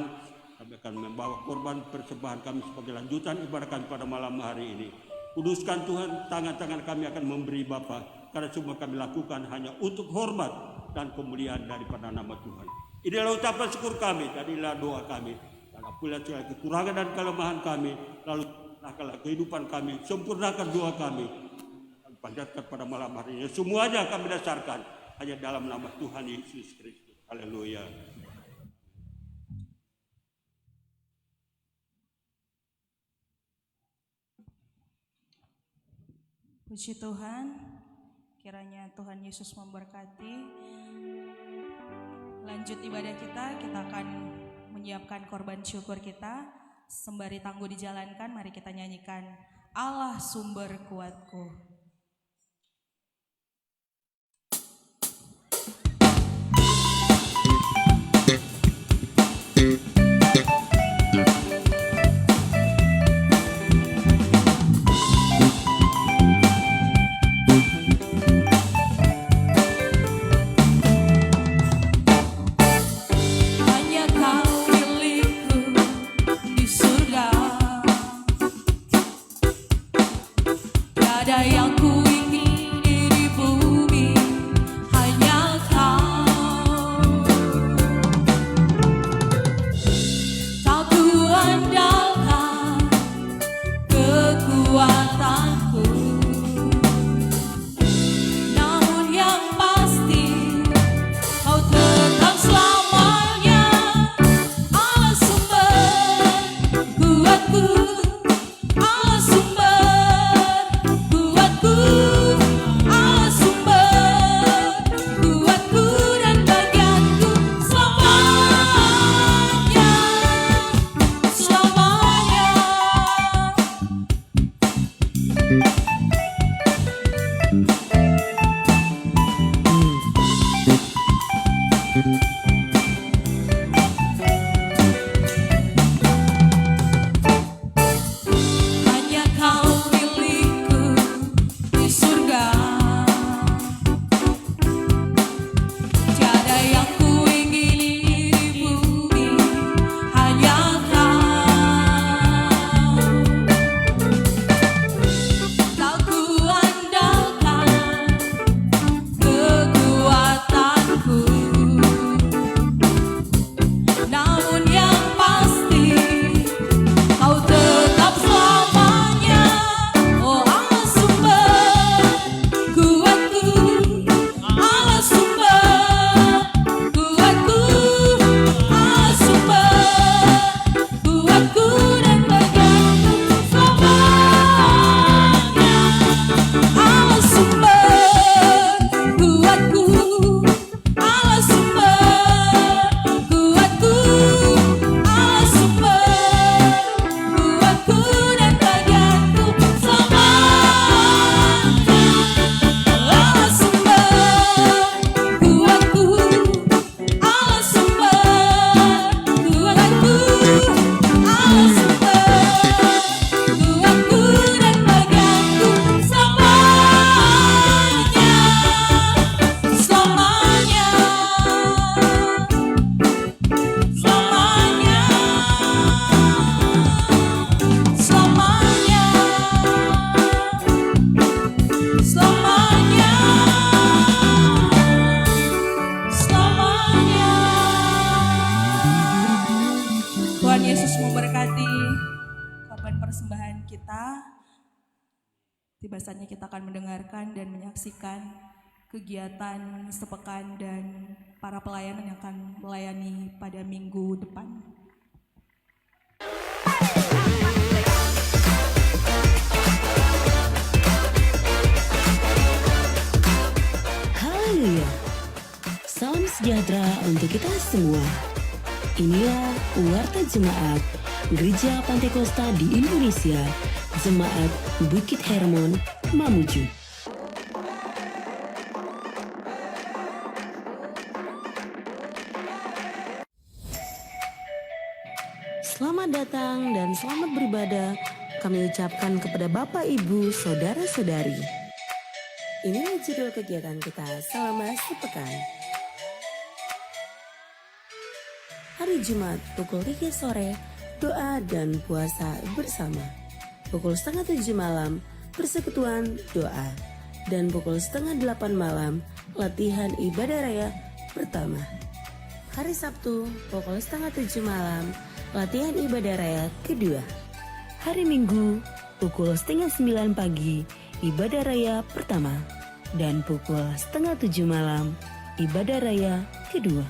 kami akan membawa korban persembahan kami sebagai lanjutan ibadah kami pada malam hari ini. Kuduskan Tuhan, tangan-tangan kami akan memberi Bapa, karena semua kami lakukan hanya untuk hormat dan kemuliaan daripada nama Tuhan. Inilah ucapan syukur kami dan inilah doa kami. Dan apabila segala kekurangan dan kelemahan kami, lalu sempurnakanlah kehidupan kami, sempurnakan doa kami. Dan panjatkan pada malam hari ini. Semuanya kami dasarkan hanya dalam nama Tuhan Yesus Kristus. Haleluya. Puji Tuhan, kiranya Tuhan Yesus memberkati. Lanjut ibadah kita akan menyiapkan korban syukur kita. Sembari tangguh dijalankan, mari kita nyanyikan Allah sumber kuatku. Ada yang kuingini di bumi, hanya Kau. Tak kuandalkan kekuatanku, namun yang pasti Kau tetap selamanya Allah sumber kuatku. Allah sumber Tiba saatnya kita akan mendengarkan dan menyaksikan kegiatan sepekan dan para pelayan yang akan melayani pada minggu depan. Haleluya. Salam sejahtera untuk kita semua. Inilah Warta Jemaat Gereja Pantekosta di Indonesia, Jemaat Bukit Hermon, Mamuju. Selamat datang dan selamat beribadah kami ucapkan kepada Bapak, Ibu, Saudara-saudari. Inilah judul kegiatan kita selama sepekan. Hari Jumat pukul 3 sore, doa dan puasa bersama. Pukul setengah 7 malam, persekutuan doa. Dan pukul setengah 8 malam, latihan ibadah raya pertama. Hari Sabtu, pukul setengah 7 malam, latihan ibadah raya kedua. Hari Minggu, pukul setengah 9 pagi, ibadah raya pertama. Dan pukul setengah 7 malam, ibadah raya kedua.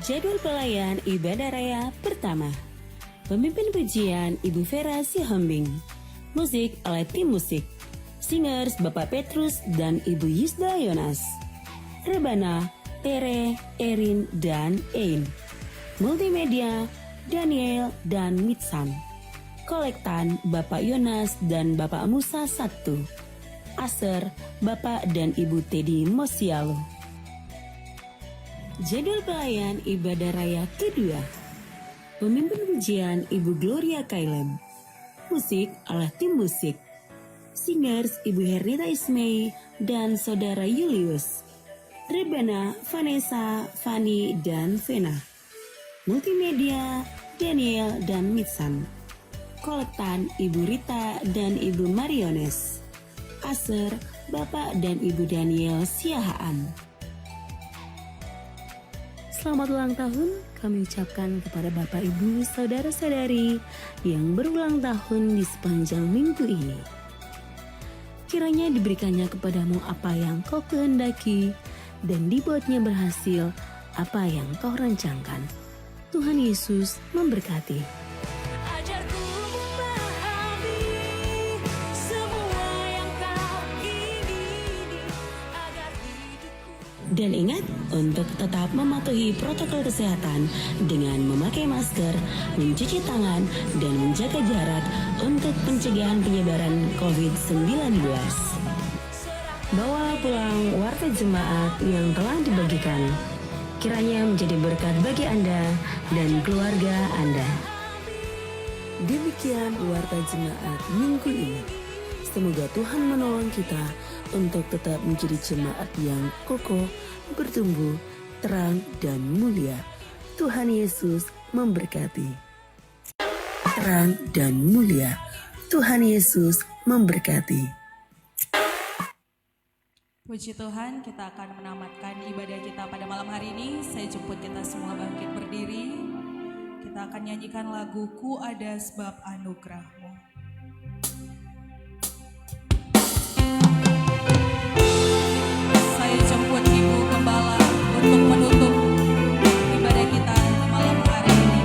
Jadwal pelayan ibadah raya pertama. Pemimpin pujian Ibu Vera Sihombing. Musik oleh tim musik. Singers Bapak Petrus dan Ibu Yusda Yonas. Rebana, Tere, Erin, dan Ein. Multimedia, Daniel dan Mitsan. Kolektan, Bapak Yonas dan Bapak Musa 1. Aser, Bapak dan Ibu Teddy Mosialo. Jadwal pelayan ibadah raya kedua. Pemimpin pujian Ibu Gloria Kailem. Musik oleh tim musik. Singers Ibu Hernita Ismay dan Saudara Julius. Rebana, Vanessa, Fani, dan Vena. Multimedia, Daniel dan Mitsan. Kolektan, Ibu Rita dan Ibu Mariones. Aser, Bapak dan Ibu Daniel Siahaan. Selamat ulang tahun kami ucapkan kepada Bapak, Ibu, Saudara-saudari yang berulang tahun di sepanjang minggu ini. Kiranya diberikannya kepadamu apa yang kau kehendaki dan dibuatnya berhasil apa yang kau rancangkan. Tuhan Yesus memberkati. Ajarku memahami semua yang kau ingini agar hidupku. Dan ingat untuk tetap mematuhi protokol kesehatan dengan memakai masker, mencuci tangan, dan menjaga jarak untuk pencegahan penyebaran COVID-19. Bawa pulang warta jemaat yang telah dibagikan. Kiranya menjadi berkat bagi Anda dan keluarga Anda. Demikian warta jemaat minggu ini. Semoga Tuhan menolong kita untuk tetap menjadi jemaat yang kokoh, bertumbuh, terang, dan mulia. Tuhan Yesus memberkati. Terang dan mulia. Tuhan Yesus memberkati. Puji Tuhan, kita akan menamatkan ibadah kita pada malam hari ini. Saya jemput kita semua bangkit berdiri. Kita akan nyanyikan lagu Ku Ada Sebab Anugerah-Mu. Saya jemput Ibu Gembala untuk menutup ibadah kita di malam hari ini.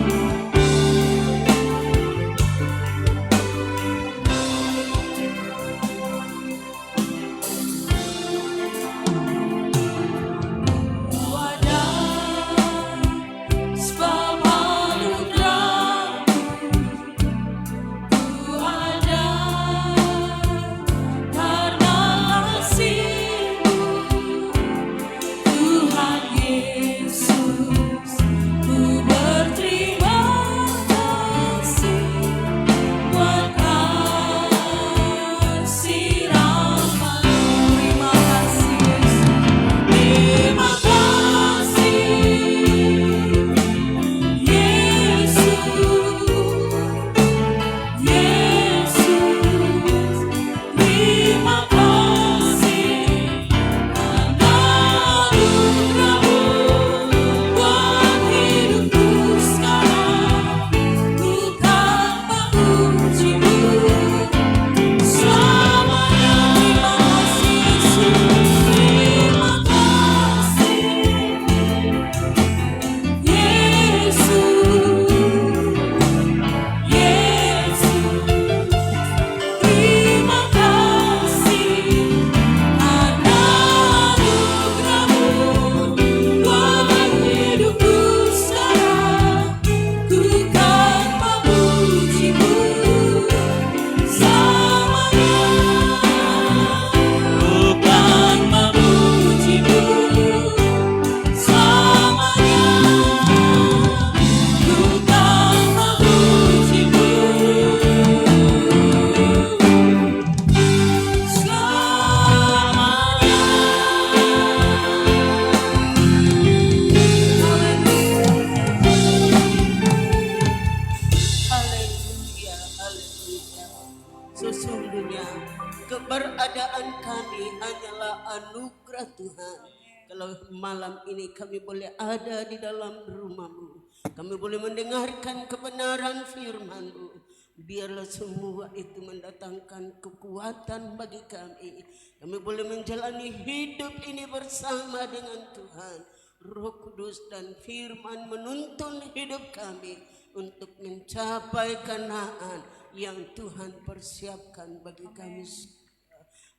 Tuhan. Kalau malam ini kami boleh ada di dalam rumah-Mu, kami boleh mendengarkan kebenaran firman-Mu. Biarlah semua itu mendatangkan kekuatan bagi kami. Kami boleh menjalani hidup ini bersama dengan Tuhan. Roh Kudus dan firman menuntun hidup kami untuk mencapai Kanaan yang Tuhan persiapkan bagi kami.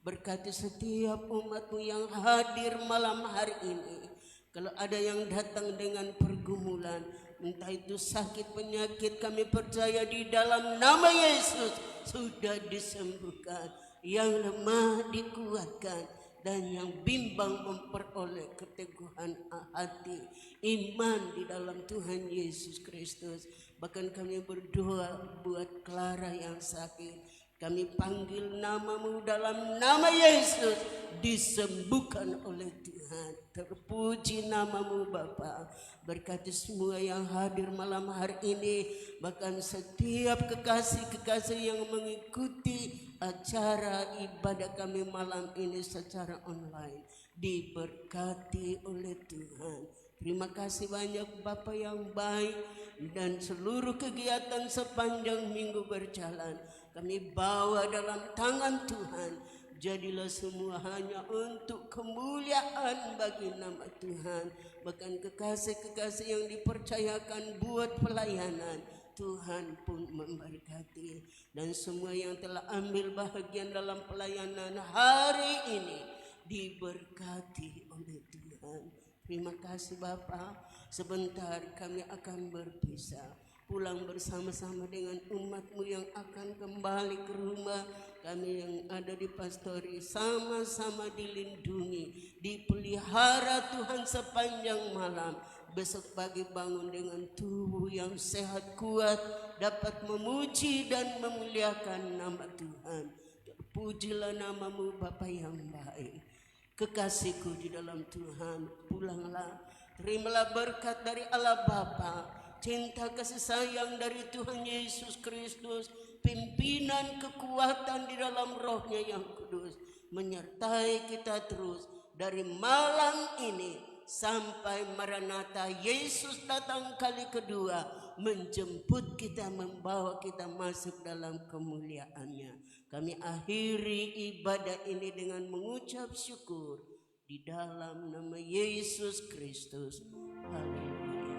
Berkati setiap umat-Mu yang hadir malam hari ini. Kalau ada yang datang dengan pergumulan, entah itu sakit penyakit, kami percaya di dalam nama Yesus sudah disembuhkan. Yang lemah dikuatkan, dan yang bimbang memperoleh keteguhan hati, iman di dalam Tuhan Yesus Kristus. Bahkan kami berdoa buat Clara yang sakit. Kami panggil nama-Mu dalam nama Yesus, disembuhkan oleh Tuhan. Terpuji nama-Mu Bapa. Berkati semua yang hadir malam hari ini, bahkan setiap kekasih-kekasih yang mengikuti acara ibadah kami malam ini secara online, diberkati oleh Tuhan. Terima kasih banyak Bapa yang baik, dan seluruh kegiatan sepanjang minggu berjalan kami bawa dalam tangan Tuhan. Jadilah semua hanya untuk kemuliaan bagi nama Tuhan. Bahkan kekasih-kekasih yang dipercayakan buat pelayanan, Tuhan pun memberkati. Dan semua yang telah ambil bahagian dalam pelayanan hari ini diberkati oleh Tuhan. Terima kasih Bapa. Sebentar kami akan berpisah, pulang bersama-sama dengan umat-Mu yang akan kembali ke rumah. Kami yang ada di pastori sama-sama dilindungi, dipelihara Tuhan sepanjang malam. Besok pagi bangun dengan tubuh yang sehat kuat, dapat memuji dan memuliakan nama Tuhan. Pujilah nama-Mu Bapa yang baik. Kekasihku di dalam Tuhan, pulanglah, terimalah berkat dari Allah Bapa, cinta kasih sayang dari Tuhan Yesus Kristus, pimpinan kekuatan di dalam Roh-Nya yang kudus, menyertai kita terus dari malam ini sampai Maranatha Yesus datang kali kedua, menjemput kita, membawa kita masuk dalam kemuliaan-Nya. Kami akhiri ibadah ini dengan mengucap syukur di dalam nama Yesus Kristus. Haleluya.